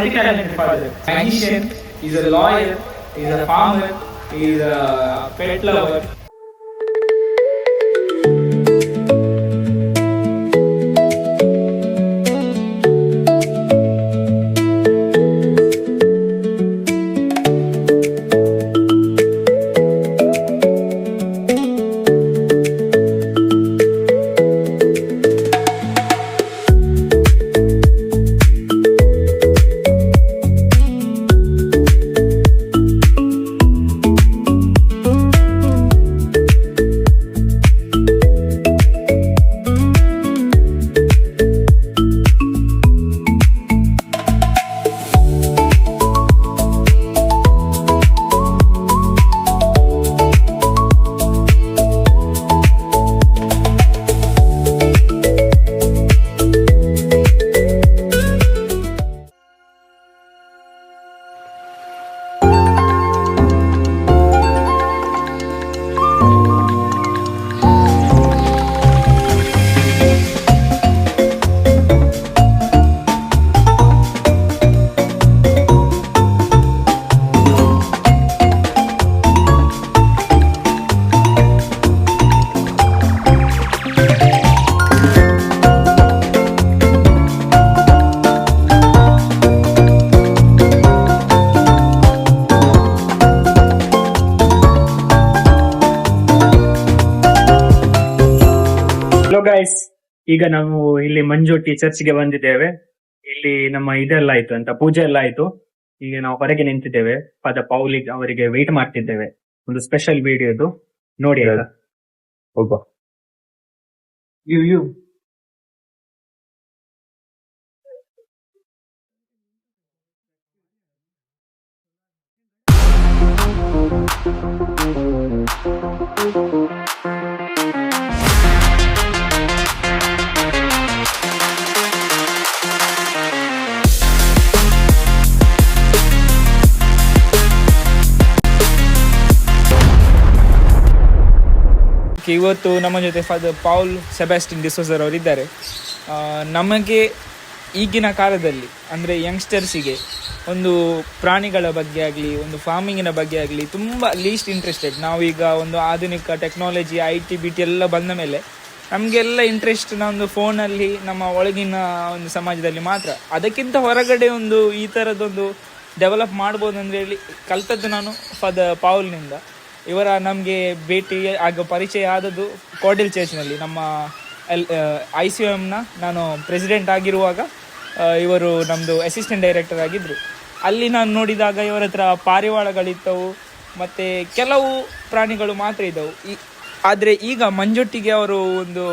multi-talented father. Magician, he's a lawyer, he's a farmer, he's a pet lover. Guys, ಈಗ ನಾವು ಇಲ್ಲಿ ಮಂಜುಟ್ಟಿ ಚರ್ಚ್ಗೆ ಬಂದಿದ್ದೇವೆ. ಇಲ್ಲಿ ನಮ್ಮ ಇದೆಲ್ಲ ಆಯ್ತು ಅಂತ ಪೂಜೆ ಎಲ್ಲ ಆಯ್ತು. ಈಗ ನಾವು ಹೊರಗೆ ನಿಂತಿದ್ದೇವೆ. ಫಾದರ್ ಪೌಲ್ ಅವರಿಗೆ ವೇಟ್ ಮಾಡ್ತಿದ್ದೇವೆ. ಒಂದು ಸ್ಪೆಷಲ್ ವಿಡಿಯೋ ಇದು ನೋಡಿ. ಹೋಗುವ. ಇವತ್ತು ನಮ್ಮ ಜೊತೆ ಫಾದರ್ ಪೌಲ್ ಸೆಬಾಸ್ಟಿನ್ ಡಿಸೋಜರ್ ಅವರಿದ್ದಾರೆ. ನಮಗೆ ಈಗಿನ ಕಾಲದಲ್ಲಿ ಅಂದರೆ ಯಂಗ್ಸ್ಟರ್ಸಿಗೆ ಒಂದು ಪ್ರಾಣಿಗಳ ಬಗ್ಗೆ ಆಗಲಿ, ಒಂದು ಫಾರ್ಮಿಂಗಿನ ಬಗ್ಗೆ ಆಗಲಿ ತುಂಬ ಲೀಸ್ಟ್ ಇಂಟ್ರೆಸ್ಟೆಡ್. ನಾವೀಗ ಒಂದು ಆಧುನಿಕ ಟೆಕ್ನಾಲಜಿ IT BT ಎಲ್ಲ ಬಂದ ಮೇಲೆ ನಮಗೆಲ್ಲ ಇಂಟ್ರೆಸ್ಟ್ ಒಂದು ಫೋನಲ್ಲಿ, ನಮ್ಮ ಒಳಗಿನ ಒಂದು ಸಮಾಜದಲ್ಲಿ ಮಾತ್ರ. ಅದಕ್ಕಿಂತ ಹೊರಗಡೆ ಒಂದು ಈ ಥರದೊಂದು ಡೆವಲಪ್ ಮಾಡ್ಬೋದು ಅಂದರೆ ಹೇಳಿ ಕಲ್ತದ್ದು ನಾನು ಫಾದರ್ ಪೌಲ್ನಿಂದ. ಇವರ ನಮಗೆ ಭೇಟಿ ಪರಿಚಯ ಆದದ್ದು ಕೋಡಿಲ್ ಚರ್ಚ್ನಲ್ಲಿ. ನಮ್ಮ ICOMನ ನಾನು ಪ್ರೆಸಿಡೆಂಟ್ ಆಗಿರುವಾಗ ಇವರು ನಮ್ಮದು ಅಸಿಸ್ಟೆಂಟ್ ಡೈರೆಕ್ಟರ್ ಆಗಿದ್ದರು. ಅಲ್ಲಿ ನಾನು ನೋಡಿದಾಗ ಇವರ ಹತ್ರ ಪಾರಿವಾಳಗಳಿದ್ದವು ಮತ್ತು ಕೆಲವು ಪ್ರಾಣಿಗಳು ಮಾತ್ರ ಇದ್ದವು. ಆದರೆ ಈಗ ಮಂಜೊಟ್ಟಿಗೆ ಅವರು ಒಂದು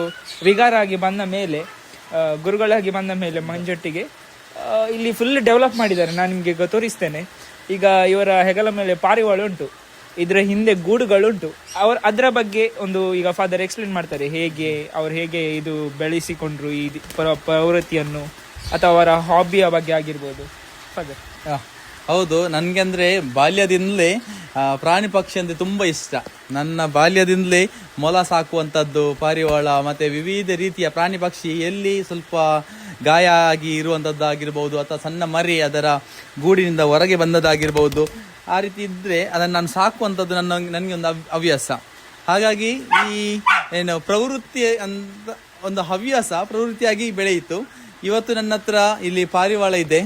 ವಿಗಾರ ಆಗಿ ಬಂದ ಮೇಲೆ, ಗುರುಗಳಾಗಿ ಬಂದ ಮೇಲೆ ಮಂಜೊಟ್ಟಿಗೆ ಇಲ್ಲಿ ಫುಲ್ ಡೆವಲಪ್ ಮಾಡಿದ್ದಾರೆ. ನಾನು ನಿಮಗೆ ತೋರಿಸ್ತೇನೆ. ಈಗ ಇವರ ಹೆಗಲ ಮೇಲೆ ಪಾರಿವಾಳ ಉಂಟು, ಇದರ ಹಿಂದೆ ಗೂಡುಗಳುಂಟು. ಅದರ ಬಗ್ಗೆ ಒಂದು ಈಗ ಫಾದರ್ ಎಕ್ಸ್ಪ್ಲೇನ್ ಮಾಡ್ತಾರೆ, ಹೇಗೆ ಇದು ಬೆಳೆಸಿಕೊಂಡ್ರು ಈ ಪ್ರವೃತ್ತಿಯನ್ನು, ಅಥವಾ ಅವರ ಹಾಬಿಯ ಬಗ್ಗೆ ಆಗಿರ್ಬೋದು. ಫಾದರ್. ಹೌದು, ನನಗೆ ಅಂದರೆ ಬಾಲ್ಯದಿಂದಲೇ ಪ್ರಾಣಿ ಪಕ್ಷಿ ಅಂದರೆ ತುಂಬ ಇಷ್ಟ. ನನ್ನ ಬಾಲ್ಯದಿಂದಲೇ ಮೊಲ ಸಾಕುವಂಥದ್ದು, ಪಾರಿವಾಳ ಮತ್ತು ವಿವಿಧ ರೀತಿಯ ಪ್ರಾಣಿ ಪಕ್ಷಿ ಎಲ್ಲಿ ಸ್ವಲ್ಪ ಗಾಯ ಆಗಿ ಇರುವಂಥದ್ದಾಗಿರ್ಬೋದು, ಅಥವಾ ಸಣ್ಣ ಮರಿ ಅದರ ಗೂಡಿನಿಂದ ಹೊರಗೆ ಬಂದದ್ದಾಗಿರ್ಬೋದು, ಆ ರೀತಿ ಇದ್ದರೆ ಅದನ್ನು ನಾನು ಸಾಕುವಂಥದ್ದು ನನಗೆ ಒಂದು ಹವ್ಯಾಸ. ಹಾಗಾಗಿ ಈ ಪ್ರವೃತ್ತಿ ಅಂತ ಒಂದು ಹವ್ಯಾಸ ಪ್ರವೃತ್ತಿಯಾಗಿ ಬೆಳೆಯಿತು. ಇವತ್ತು ನನ್ನ ಹತ್ರ ಇಲ್ಲಿ ಪಾರಿವಾಳ ಇದೆ.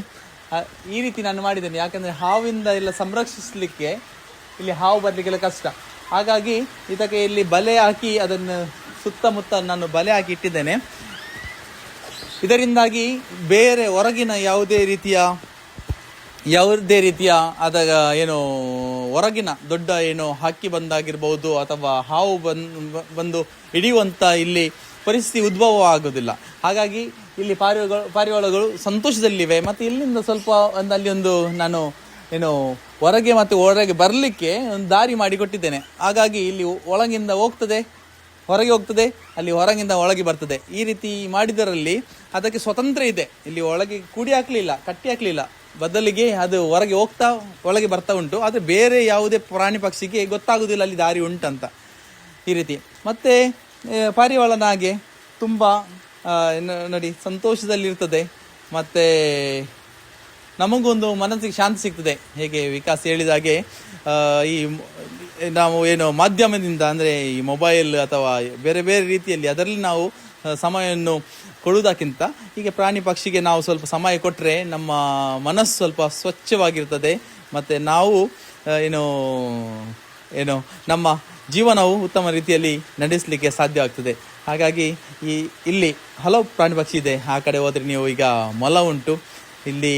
ಈ ರೀತಿ ನಾನು ಮಾಡಿದ್ದೇನೆ, ಯಾಕಂದರೆ ಹಾವಿಂದ ಎಲ್ಲ ಸಂರಕ್ಷಿಸಲಿಕ್ಕೆ ಇಲ್ಲಿ ಹಾವು ಬರಲಿಕ್ಕೆಲ್ಲ ಕಷ್ಟ. ಹಾಗಾಗಿ ಇದಕ್ಕೆ ಇಲ್ಲಿ ಬಲೆ ಹಾಕಿ ಅದನ್ನು ಸುತ್ತಮುತ್ತ ನಾನು ಬಲೆ ಹಾಕಿ ಇಟ್ಟಿದ್ದೇನೆ. ಇದರಿಂದಾಗಿ ಬೇರೆ ಹೊರಗಿನ ಯಾವುದೇ ರೀತಿಯ ಅದ ಹೊರಗಿನ ದೊಡ್ಡ ಹಕ್ಕಿ ಬಂದಾಗಿರ್ಬೋದು ಅಥವಾ ಹಾವು ಬಂದು ಹಿಡಿಯುವಂಥ ಇಲ್ಲಿ ಪರಿಸ್ಥಿತಿ ಉದ್ಭವ ಆಗೋದಿಲ್ಲ. ಹಾಗಾಗಿ ಇಲ್ಲಿ ಪಾರಿವಾಳಗಳು ಸಂತೋಷದಲ್ಲಿವೆ. ಮತ್ತು ಇಲ್ಲಿಂದ ಸ್ವಲ್ಪ ಅಲ್ಲಿ ನಾನು ಹೊರಗೆ ಮತ್ತು ಹೊರಗೆ ಬರಲಿಕ್ಕೆ ಒಂದು ದಾರಿ ಮಾಡಿಕೊಟ್ಟಿದ್ದೇನೆ. ಹಾಗಾಗಿ ಇಲ್ಲಿ ಒಳಗಿಂದ ಹೋಗ್ತದೆ, ಹೊರಗೆ ಹೋಗ್ತದೆ, ಅಲ್ಲಿ ಹೊರಗಿಂದ ಒಳಗೆ ಬರ್ತದೆ. ಈ ರೀತಿ ಮಾಡಿದರಲ್ಲಿ ಅದಕ್ಕೆ ಸ್ವತಂತ್ರ ಇದೆ. ಇಲ್ಲಿ ಒಳಗೆ ಕೂಡಿ ಹಾಕಲಿಲ್ಲ, ಕಟ್ಟಿ ಹಾಕಲಿಲ್ಲ, ಬದಲಿಗೆ ಅದು ಹೊರಗೆ ಹೋಗ್ತಾ ಒಳಗೆ ಬರ್ತಾ ಉಂಟು. ಆದರೆ ಬೇರೆ ಯಾವುದೇ ಪ್ರಾಣಿ ಪಕ್ಷಿಗೆ ಗೊತ್ತಾಗೋದಿಲ್ಲ ಅಲ್ಲಿ ದಾರಿ ಉಂಟಂತ. ಈ ರೀತಿ ಮತ್ತು ಪಾರಿವಾಳನ ಹಾಗೆ ತುಂಬ ನೋಡಿ ಸಂತೋಷದಲ್ಲಿರ್ತದೆ. ಮತ್ತು ನಮಗೊಂದು ಮನಸ್ಸಿಗೆ ಶಾಂತಿ ಸಿಗ್ತದೆ. ಹೇಗೆ ವಿಕಾಸ್ ಹೇಳಿದಾಗೆ ಈ ನಾವು ಏನು ಮಾಧ್ಯಮದಿಂದ ಅಂದರೆ ಈ ಮೊಬೈಲ್ ಅಥವಾ ಬೇರೆ ಬೇರೆ ರೀತಿಯಲ್ಲಿ ಅದರಲ್ಲಿ ನಾವು ಸಮಯವನ್ನು ಕೊಡುವುದಕ್ಕಿಂತ ಹೀಗೆ ಪ್ರಾಣಿ ಪಕ್ಷಿಗೆ ನಾವು ಸ್ವಲ್ಪ ಸಮಯ ಕೊಟ್ಟರೆ ನಮ್ಮ ಮನಸ್ಸು ಸ್ವಲ್ಪ ಸ್ವಚ್ಛವಾಗಿರ್ತದೆ ಮತ್ತು ನಾವು ಏನು ಏನು ನಮ್ಮ ಜೀವನವು ಉತ್ತಮ ರೀತಿಯಲ್ಲಿ ನಡೆಸಲಿಕ್ಕೆ ಸಾಧ್ಯವಾಗ್ತದೆ. ಹಾಗಾಗಿ ಇಲ್ಲಿ ಹಲವು ಪ್ರಾಣಿ ಪಕ್ಷಿ ಇದೆ. ಆ ಕಡೆ ಹೋದರೆ ನೀವು ಈಗ ಮೊಲ ಉಂಟು, ಇಲ್ಲಿ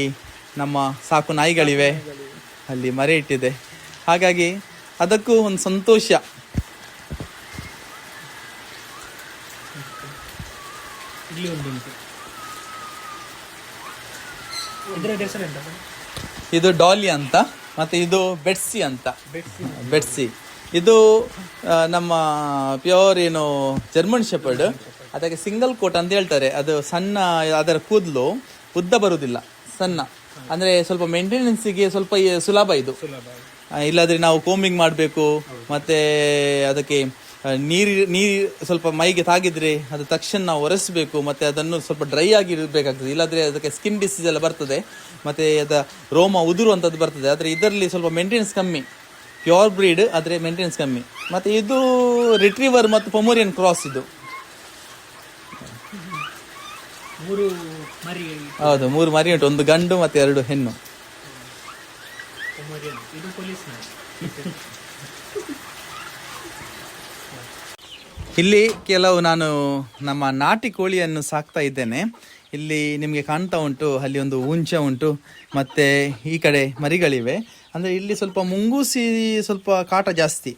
ನಮ್ಮ ಸಾಕು ನಾಯಿಗಳಿವೆ, ಅಲ್ಲಿ ಮರೆ ಇಟ್ಟಿದೆ. ಹಾಗಾಗಿ ಅದಕ್ಕೂ ಒಂದು ಸಂತೋಷ. ಇದು ಡಾಲಿ ಅಂತ, ಮತ್ತೆ ಇದು ಬೆಟ್ಸಿ ಅಂತ. ಬೆಟ್ಸಿ ಇದು ನಮ್ಮ ಪ್ಯೂರ್ ಏನು ಜರ್ಮನ್ ಶೆಪರ್ಡ್. ಅದಕ್ಕೆ ಸಿಂಗಲ್ ಕೋಟ್ ಅಂತ ಹೇಳ್ತಾರೆ. ಅದು ಸಣ್ಣ, ಅದರ ಕೂದಲು ಉದ್ದ ಬರುವುದಿಲ್ಲ, ಸಣ್ಣ. ಅಂದರೆ ಸ್ವಲ್ಪ ಮೇಂಟೆನೆನ್ಸಿಗೆ ಸ್ವಲ್ಪ ಸುಲಭ ಇದು. ಇಲ್ಲಾದ್ರೆ ನಾವು ಕೋಂಬಿಂಗ್ ಮಾಡಬೇಕು, ಮತ್ತೆ ಅದಕ್ಕೆ ನೀರು ಸ್ವಲ್ಪ ಮೈಗೆ ತಾಗಿದ್ರೆ ಅದು ತಕ್ಷಣ ನಾವು ಒರೆಸಬೇಕು, ಮತ್ತೆ ಅದನ್ನು ಸ್ವಲ್ಪ ಡ್ರೈ ಆಗಿ ಇರಬೇಕಾಗ್ತದೆ. ಇಲ್ಲಾಂದರೆ ಅದಕ್ಕೆ ಸ್ಕಿನ್ ಡಿಸೀಸ್ ಎಲ್ಲ ಬರ್ತದೆ, ಮತ್ತು ಅದ ರೋಮ ಉದುರುವಂಥದ್ದು ಬರ್ತದೆ. ಆದರೆ ಇದರಲ್ಲಿ ಸ್ವಲ್ಪ ಮೇಂಟೆನೆನ್ಸ್ ಕಮ್ಮಿ, ಪ್ಯೂರ್ ಬ್ರೀಡ್, ಆದರೆ ಮೇಂಟೆನೆನ್ಸ್ ಕಮ್ಮಿ. ಮತ್ತು ಇದು ರಿಟ್ರೀವರ್ ಮತ್ತು ಪೊಮೋರಿಯನ್ ಕ್ರಾಸ್. ಇದು ಹೌದು, 3 ಮರಿ ಉಂಟು, ಒಂದು ಗಂಡು ಮತ್ತು 2 ಹೆಣ್ಣು. ಇಲ್ಲಿ ಕೆಲವು ನಾನು ನಮ್ಮ ನಾಟಿ ಕೋಳಿಯನ್ನು ಸಾಕ್ತಾ ಇದ್ದೇನೆ. ಇಲ್ಲಿ ನಿಮಗೆ ಕಾಣ್ತಾ ಉಂಟು, ಅಲ್ಲಿ ಒಂದು ಹುಂಚ ಉಂಟು, ಮತ್ತು ಈ ಕಡೆ ಮರಿಗಳಿವೆ. ಅಂದರೆ ಇಲ್ಲಿ ಸ್ವಲ್ಪ ಮುಂಗೂಸಿ ಸ್ವಲ್ಪ ಕಾಟ ಜಾಸ್ತಿ.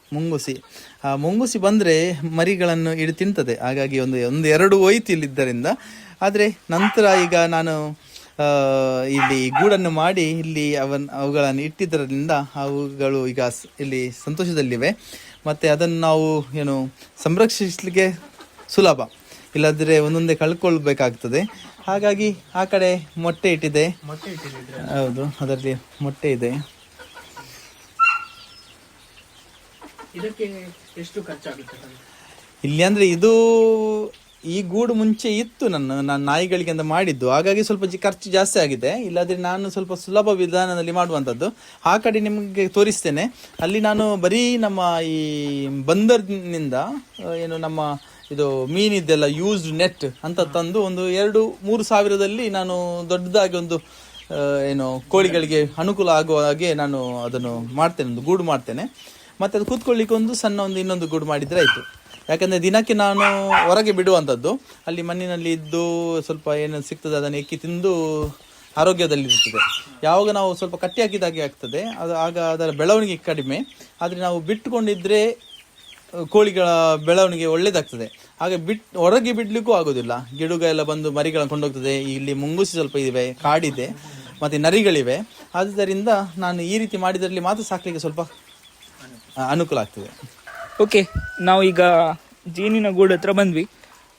ಮುಂಗೂಸಿ ಬಂದರೆ ಮರಿಗಳನ್ನು ಹಿಡಿದು ತಿಂತದೆ. ಹಾಗಾಗಿ ಒಂದು 2 ಹೋಯ್ತು ಇಲ್ಲಿದ್ದರಿಂದ. ಆದರೆ ನಂತರ ಈಗ ನಾನು ಇಲ್ಲಿ ಗೂಡನ್ನು ಮಾಡಿ ಇಲ್ಲಿ ಅವುಗಳನ್ನು ಇಟ್ಟಿದ್ದರಿಂದ ಅವುಗಳು ಈಗ ಇಲ್ಲಿ ಸಂತೋಷದಲ್ಲಿವೆ. ಮತ್ತು ಅದನ್ನು ನಾವು ಏನು ಸಂರಕ್ಷಿಸಲಿಕ್ಕೆ ಸುಲಭ, ಇಲ್ಲದ್ರೆ ಒಂದೊಂದೇ ಕಳ್ಕೊಳ್ಬೇಕಾಗ್ತದೆ. ಹಾಗಾಗಿ ಆ ಕಡೆ ಮೊಟ್ಟೆ ಇಟ್ಟಿದೆ. ಹೌದು, ಅದರಲ್ಲಿ ಮೊಟ್ಟೆ ಇದೆ. ಇದಕ್ಕೆ ಎಷ್ಟು ಖರ್ಚಾಗುತ್ತೆ ಇಲ್ಲಿ? ಅಂದರೆ ಇದು ಈ ಗೂಡು ಮುಂಚೆ ಇತ್ತು, ನಾನು ನಾಯಿಗಳಿಗೆ ಅಂತ ಮಾಡಿದ್ದು. ಹಾಗಾಗಿ ಸ್ವಲ್ಪ ಖರ್ಚು ಜಾಸ್ತಿ ಆಗಿದೆ. ಇಲ್ಲಾದರೆ ನಾನು ಸ್ವಲ್ಪ ಸುಲಭ ವಿಧಾನದಲ್ಲಿ ಮಾಡುವಂಥದ್ದು. ಆ ಕಡೆ ನಿಮಗೆ ತೋರಿಸ್ತೇನೆ. ಅಲ್ಲಿ ನಾನು ಬರೀ ನಮ್ಮ ಈ ಬಂದರ್ನಿಂದ ಏನು ನಮ್ಮ ಇದು ಮೀನಿದ್ದೆಲ್ಲ ಯೂಸ್ಡ್ ನೆಟ್ ಅಂತ ತಂದು ಒಂದು 2-3 ಸಾವಿರದಲ್ಲಿ ನಾನು ದೊಡ್ಡದಾಗಿ ಒಂದು ಏನು ಕೋಳಿಗಳಿಗೆ ಅನುಕೂಲ ಆಗುವ ಹಾಗೆ ನಾನು ಅದನ್ನು ಮಾಡ್ತೇನೆ, ಒಂದು ಗೂಡು ಮಾಡ್ತೇನೆ. ಮತ್ತು ಅದು ಕೂತ್ಕೊಳ್ಳಿಕ್ಕೆ ಒಂದು ಸಣ್ಣ ಇನ್ನೊಂದು ಗೂಡು ಮಾಡಿದರೆ ಆಯಿತು. ಯಾಕಂದರೆ ದಿನಕ್ಕೆ ನಾನು ಹೊರಗೆ ಬಿಡುವಂಥದ್ದು. ಅಲ್ಲಿ ಮಣ್ಣಿನಲ್ಲಿ ಇದ್ದು ಸ್ವಲ್ಪ ಏನು ಸಿಗ್ತದೆ ಅದನ್ನು ಎಕ್ಕಿ ತಿಂದು ಆರೋಗ್ಯದಲ್ಲಿರ್ತದೆ. ಯಾವಾಗ ನಾವು ಸ್ವಲ್ಪ ಕಟ್ಟಿ ಹಾಕಿದಾಗೆ ಆಗ್ತದೆ, ಆಗ ಅದರ ಬೆಳವಣಿಗೆ ಕಡಿಮೆ. ಆದರೆ ನಾವು ಬಿಟ್ಟುಕೊಂಡಿದ್ದರೆ ಕೋಳಿಗಳ ಬೆಳವಣಿಗೆ ಒಳ್ಳೇದಾಗ್ತದೆ. ಹಾಗೆ ಹೊರಗೆ ಬಿಡಲಿಕ್ಕೂ ಆಗೋದಿಲ್ಲ. ಗಿಡುಗ ಎಲ್ಲ ಬಂದು ಮರಿಗಳನ್ನು ಕೊಂಡೋಗ್ತದೆ. ಇಲ್ಲಿ ಮುಂಗುಸಿ ಸ್ವಲ್ಪ ಇವೆ, ಕಾಡಿದೆ, ಮತ್ತು ನರಿಗಳಿವೆ. ಆದ್ದರಿಂದ ನಾನು ಈ ರೀತಿ ಮಾಡಿದ್ರಲ್ಲಿ ಮಾತ್ರ ಸಾಕಲಿಕ್ಕೆ ಸ್ವಲ್ಪ ಅನುಕೂಲ ಆಗ್ತದೆ. ಓಕೆ, ನಾವು ಈಗ ಜೇನಿನ ಗೂಡು ಹತ್ರ ಬಂದ್ವಿ.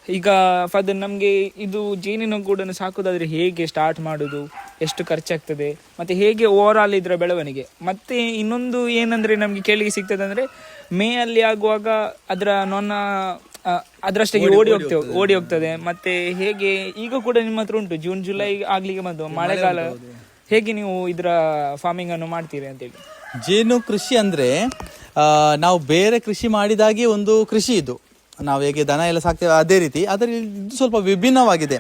ಈಗ ಫಾದರ್, ನಮಗೆ ಇದು ಜೇನಿನ ಗೂಡನ್ನು ಸಾಕೋದಾದರೆ ಹೇಗೆ ಸ್ಟಾರ್ಟ್ ಮಾಡೋದು, ಎಷ್ಟು ಖರ್ಚಾಗ್ತದೆ, ಮತ್ತು ಹೇಗೆ ಓವರ್ ಆಲ್ ಇದರ ಬೆಳವಣಿಗೆ? ಮತ್ತು ಇನ್ನೊಂದು ಏನಂದರೆ ನಮಗೆ ಕೇಳಿಗೆ ಸಿಗ್ತದೆ ಅಂದರೆ, ಮೇ ಅಲ್ಲಿ ಆಗುವಾಗ ಅದರ ನೊಣ ಅದರಷ್ಟಿಗೆ ಓಡಿ ಹೋಗ್ತದೆ. ಮತ್ತು ಹೇಗೆ ಈಗ ಕೂಡ ನಿಮ್ಮ ಹತ್ರ ಉಂಟು, ಜೂನ್ ಜುಲೈ ಆಗ್ಲಿಕ್ಕೆ ಬಂದು ಮಳೆಗಾಲ, ಹೇಗೆ ನೀವು ಇದರ ಫಾರ್ಮಿಂಗನ್ನು ಮಾಡ್ತೀರಿ ಅಂತೇಳಿ? ಜೇನು ಕೃಷಿ ಅಂದರೆ ನಾವು ಬೇರೆ ಕೃಷಿ ಮಾಡಿದಾಗೆ ಒಂದು ಕೃಷಿ ಇದು. ನಾವು ಹೇಗೆ ದನ ಎಲ್ಲ ಸಾಕ್ತೇವೆ ಅದೇ ರೀತಿ, ಅದರಲ್ಲಿ ಇದು ಸ್ವಲ್ಪ ವಿಭಿನ್ನವಾಗಿದೆ.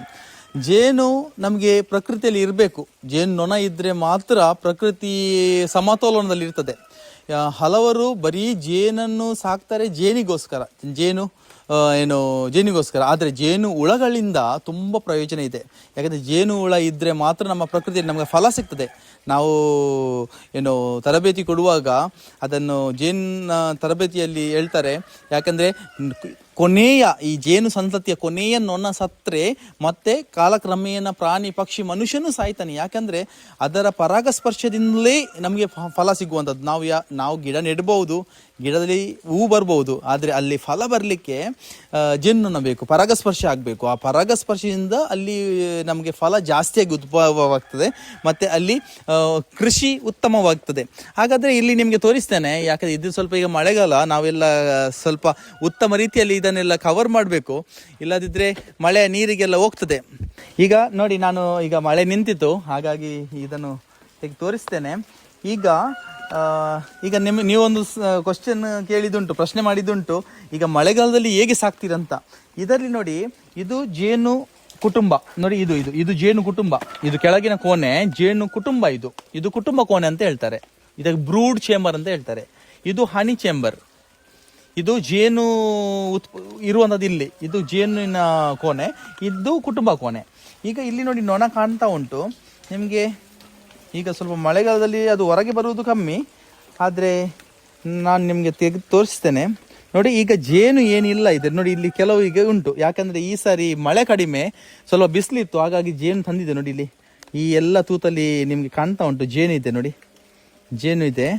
ಜೇನು ನಮಗೆ ಪ್ರಕೃತಿಯಲ್ಲಿ ಇರಬೇಕು. ಜೇನು ನೊಣ ಇದ್ದರೆ ಮಾತ್ರ ಪ್ರಕೃತಿ ಸಮತೋಲನದಲ್ಲಿ ಇರ್ತದೆ. ಹಲವರು ಬರೀ ಜೇನನ್ನು ಸಾಕ್ತಾರೆ ಜೇನಿಗೋಸ್ಕರ, ಜೇನಿಗೋಸ್ಕರ. ಆದರೆ ಜೇನು ಹುಳಗಳಿಂದ ತುಂಬ ಪ್ರಯೋಜನ ಇದೆ. ಯಾಕಂದರೆ ಜೇನು ಹುಳ ಇದ್ದರೆ ಮಾತ್ರ ನಮ್ಮ ಪ್ರಕೃತಿಯಲ್ಲಿ ನಮಗೆ ಫಲ ಸಿಗ್ತದೆ. ನಾವು ತರಬೇತಿ ಕೊಡುವಾಗ ಅದನ್ನು ಜೇನಿನ ತರಬೇತಿಯಲ್ಲಿ ಹೇಳ್ತಾರೆ. ಯಾಕಂದರೆ ಕೊನೆಯ ಈ ಜೇನು ಸಂತತಿಯ ಕೊನೆಯ ನೊಣ ಸತ್ತರೆ ಮತ್ತೆ ಕಾಲಕ್ರಮೇಣ ಪ್ರಾಣಿ ಪಕ್ಷಿ ಮನುಷ್ಯನೂ ಸಾಯ್ತಾನೆ. ಯಾಕಂದರೆ ಅದರ ಪರಾಗಸ್ಪರ್ಶದಿಂದಲೇ ನಮಗೆ ಫಲ ಸಿಗುವಂಥದ್ದು. ನಾವು ಗಿಡ ನೆಡ್ಬೋದು, ಗಿಡದಲ್ಲಿ ಹೂ ಬರ್ಬೋದು, ಆದರೆ ಅಲ್ಲಿ ಫಲ ಬರಲಿಕ್ಕೆ ಜೇನು ಬೇಕು, ಪರಾಗಸ್ಪರ್ಶ ಆಗಬೇಕು. ಆ ಪರಾಗಸ್ಪರ್ಶದಿಂದ ಅಲ್ಲಿ ನಮಗೆ ಫಲ ಜಾಸ್ತಿಯಾಗಿ ಉದ್ಭವವಾಗ್ತದೆ, ಮತ್ತು ಅಲ್ಲಿ ಕೃಷಿ ಉತ್ತಮವಾಗ್ತದೆ. ಹಾಗಾದರೆ ಇಲ್ಲಿ ನಿಮಗೆ ತೋರಿಸ್ತೇನೆ. ಯಾಕಂದರೆ ಇದು ಸ್ವಲ್ಪ ಈಗ ಮಳೆಗಾಲ, ನಾವೆಲ್ಲ ಸ್ವಲ್ಪ ಉತ್ತಮ ರೀತಿಯಲ್ಲಿ ಇದನ್ನೆಲ್ಲ ಕವರ್ ಮಾಡಬೇಕು, ಇಲ್ಲದಿದ್ದರೆ ಮಳೆ ನೀರಿಗೆಲ್ಲ ಹೋಗ್ತದೆ. ಈಗ ನೋಡಿ, ನಾನು ಈಗ ಮಳೆ ನಿಂತಿತ್ತು, ಹಾಗಾಗಿ ಇದನ್ನು ತೆಗೆದು ತೋರಿಸ್ತೇನೆ. ಈಗ ಈಗ ನೀವೊಂದು ಕ್ವಶನ್ ಕೇಳಿದುಂಟು, ಪ್ರಶ್ನೆ ಮಾಡಿದ್ದುಂಟು, ಈಗ ಮಳೆಗಾಲದಲ್ಲಿ ಹೇಗೆ ಸಾಕ್ತೀರಂತ. ಇದರಲ್ಲಿ ನೋಡಿ, ಇದು ಜೇನು ಕುಟುಂಬ ನೋಡಿ, ಇದು ಜೇನು ಕುಟುಂಬ, ಇದು ಕೆಳಗಿನ ಕೋಣೆ ಜೇನು ಕುಟುಂಬ, ಇದು ಕುಟುಂಬ ಕೋಣೆ ಅಂತ ಹೇಳ್ತಾರೆ. ಇದಕ್ಕೆ ಬ್ರೂಡ್ ಚೇಂಬರ್ ಅಂತ ಹೇಳ್ತಾರೆ. ಇದು ಹನಿ ಚೇಂಬರ್, ಇದು ಜೇನು ಇರುವಂಥದ್ದು ಇಲ್ಲಿ, ಇದು ಜೇನಿನ ಕೋಣೆ, ಇದು ಕುಟುಂಬ ಕೋಣೆ. ಈಗ ಇಲ್ಲಿ ನೋಡಿ ನೊಣ ಕಾಣ್ತಾ ಉಂಟು ನಿಮಗೆ. ಈಗ ಸ್ವಲ್ಪ ಮಳೆಗಾಲದಲ್ಲಿ ಅದು ಹೊರಗೆ ಬರುವುದು ಕಮ್ಮಿ, ಆದರೆ ನಾನು ನಿಮಗೆ ತೆಗೆದು ತೋರಿಸ್ತೇನೆ ನೋಡಿ. ಈಗ ಜೇನು ಏನಿಲ್ಲ ಇದೆ ನೋಡಿ, ಇಲ್ಲಿ ಕೆಲವು ಈಗ ಉಂಟು, ಯಾಕಂದರೆ ಈ ಸಾರಿ ಮಳೆ ಕಡಿಮೆ, ಸ್ವಲ್ಪ ಬಿಸಿಲಿತ್ತು, ಹಾಗಾಗಿ ಜೇನು ತಂದಿದೆ ನೋಡಿ. ಇಲ್ಲಿ ಈ ಎಲ್ಲ ತೂತಲ್ಲಿ ನಿಮಗೆ ಕಾಣ್ತಾ ಉಂಟು, ಜೇನು ಇದೆ ನೋಡಿ, ಜೇನು ಇದೆ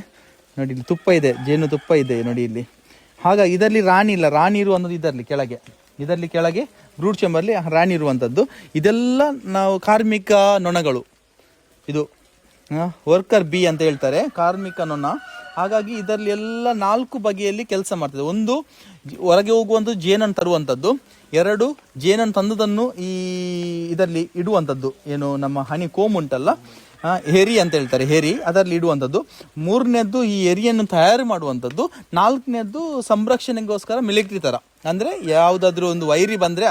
ನೋಡಿ, ಇಲ್ಲಿ ತುಪ್ಪ ಇದೆ, ಜೇನು ತುಪ್ಪ ಇದೆ ನೋಡಿ ಇಲ್ಲಿ. ಹಾಗಾಗಿ ಇದರಲ್ಲಿ ರಾಣಿ ಇಲ್ಲ, ರಾಣಿ ಇರುವಂಥದ್ದು ಇದರಲ್ಲಿ ಕೆಳಗೆ ಬ್ರೂಡ್ ಚೇಂಬರ್ಲಿ ರಾಣಿ ಇರುವಂಥದ್ದು. ಇದೆಲ್ಲ ನಾವು ಕಾರ್ಮಿಕ ನೊಣಗಳು, ಇದು ವರ್ಕರ್ ಬಿ ಅಂತ ಹೇಳ್ತಾರೆ, ಕಾರ್ಮಿಕ ನೊಣ. ಹಾಗಾಗಿ ಇದರಲ್ಲಿ ಎಲ್ಲ 4 ಬಗೆಯಲ್ಲಿ ಕೆಲಸ ಮಾಡ್ತದೆ. ಒಂದು ಹೊರಗೆ ಹೋಗುವಂಥದ್ದು, ಜೇನನ್ನು ತರುವಂಥದ್ದು. 2 ಜೇನನ್ನು ತಂದದನ್ನು ಇದರಲ್ಲಿ ಇಡುವಂಥದ್ದು, ಏನು ನಮ್ಮ ಹನಿ ಕೋಮ್ ಉಂಟಲ್ಲ, ಹೆರಿ ಅಂತ ಹೇಳ್ತಾರೆ, ಹೆರಿ, ಅದರಲ್ಲಿ ಇಡುವಂಥದ್ದು. 3ನೇದ್ದು ಈ ಎರಿಯನ್ನು ತಯಾರು ಮಾಡುವಂಥದ್ದು. 4ನೇದ್ದು ಸಂರಕ್ಷಣೆಗೋಸ್ಕರ ಮಿಲಿಟರಿ ಥರ, ಅಂದರೆ ಯಾವುದಾದ್ರೂ ಒಂದು ವೈರಿ ಬಂದರೆ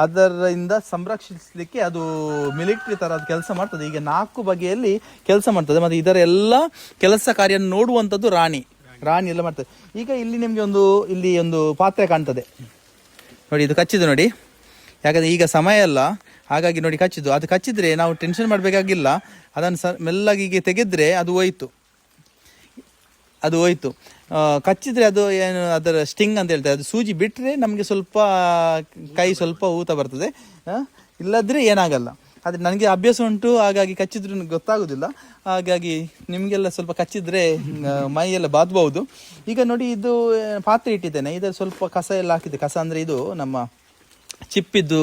ಅದರಿಂದ ಸಂರಕ್ಷಿಸಲಿಕ್ಕೆ ಅದು ಮಿಲಿಟರಿ ಥರ ಅದು ಕೆಲಸ ಮಾಡ್ತದೆ. ಈಗ 4 ಬಗೆಯಲ್ಲಿ ಕೆಲಸ ಮಾಡ್ತದೆ. ಮತ್ತು ಇದರ ಎಲ್ಲ ಕೆಲಸ ಕಾರ್ಯ ನೋಡುವಂಥದ್ದು ರಾಣಿ ಎಲ್ಲ ಮಾಡ್ತದೆ. ಈಗ ಇಲ್ಲಿ ನಿಮಗೆ ಇಲ್ಲಿ ಒಂದು ಪಾತ್ರೆ ಕಾಣ್ತದೆ ನೋಡಿ, ಇದು ಕಚ್ಚಿದೆ ನೋಡಿ, ಯಾಕಂದರೆ ಈಗ ಸಮಯ ಅಲ್ಲ, ಹಾಗಾಗಿ ನೋಡಿ ಕಚ್ಚಿದ್ದು. ಅದು ಕಚ್ಚಿದ್ರೆ ನಾವು ಟೆನ್ಷನ್ ಮಾಡಬೇಕಾಗಿಲ್ಲ, ಅದನ್ನು ಮೆಲ್ಲಗೆ ಹೀಗೆ ತೆಗೆದ್ರೆ ಅದು ಹೋಯ್ತು. ಕಚ್ಚಿದ್ರೆ ಅದು ಏನು ಅದರ ಸ್ಟಿಂಗ್ ಅಂತ ಹೇಳ್ತಾರೆ, ಅದು ಸೂಜಿ ಬಿಟ್ಟರೆ ನಮಗೆ ಸ್ವಲ್ಪ ಕೈ ಸ್ವಲ್ಪ ಊತ ಬರ್ತದೆ, ಇಲ್ಲದ್ರೆ ಏನಾಗಲ್ಲ. ಆದರೆ ನನಗೆ ಅಭ್ಯಾಸ ಉಂಟು, ಹಾಗಾಗಿ ಕಚ್ಚಿದ್ರೂ ಗೊತ್ತಾಗೋದಿಲ್ಲ. ಹಾಗಾಗಿ ನಿಮಗೆಲ್ಲ ಸ್ವಲ್ಪ ಕಚ್ಚಿದ್ರೆ ಮೈಯೆಲ್ಲ ಬಾದ್ಬಹುದು. ಈಗ ನೋಡಿ, ಇದು ಪಾತ್ರೆ ಇಟ್ಟಿದ್ದೇನೆ, ಇದರಲ್ಲಿ ಸ್ವಲ್ಪ ಕಸ ಎಲ್ಲ ಹಾಕಿದೆ. ಕಸ ಅಂದರೆ ಇದು ನಮ್ಮ ಚಿಪ್ಪಿದ್ದು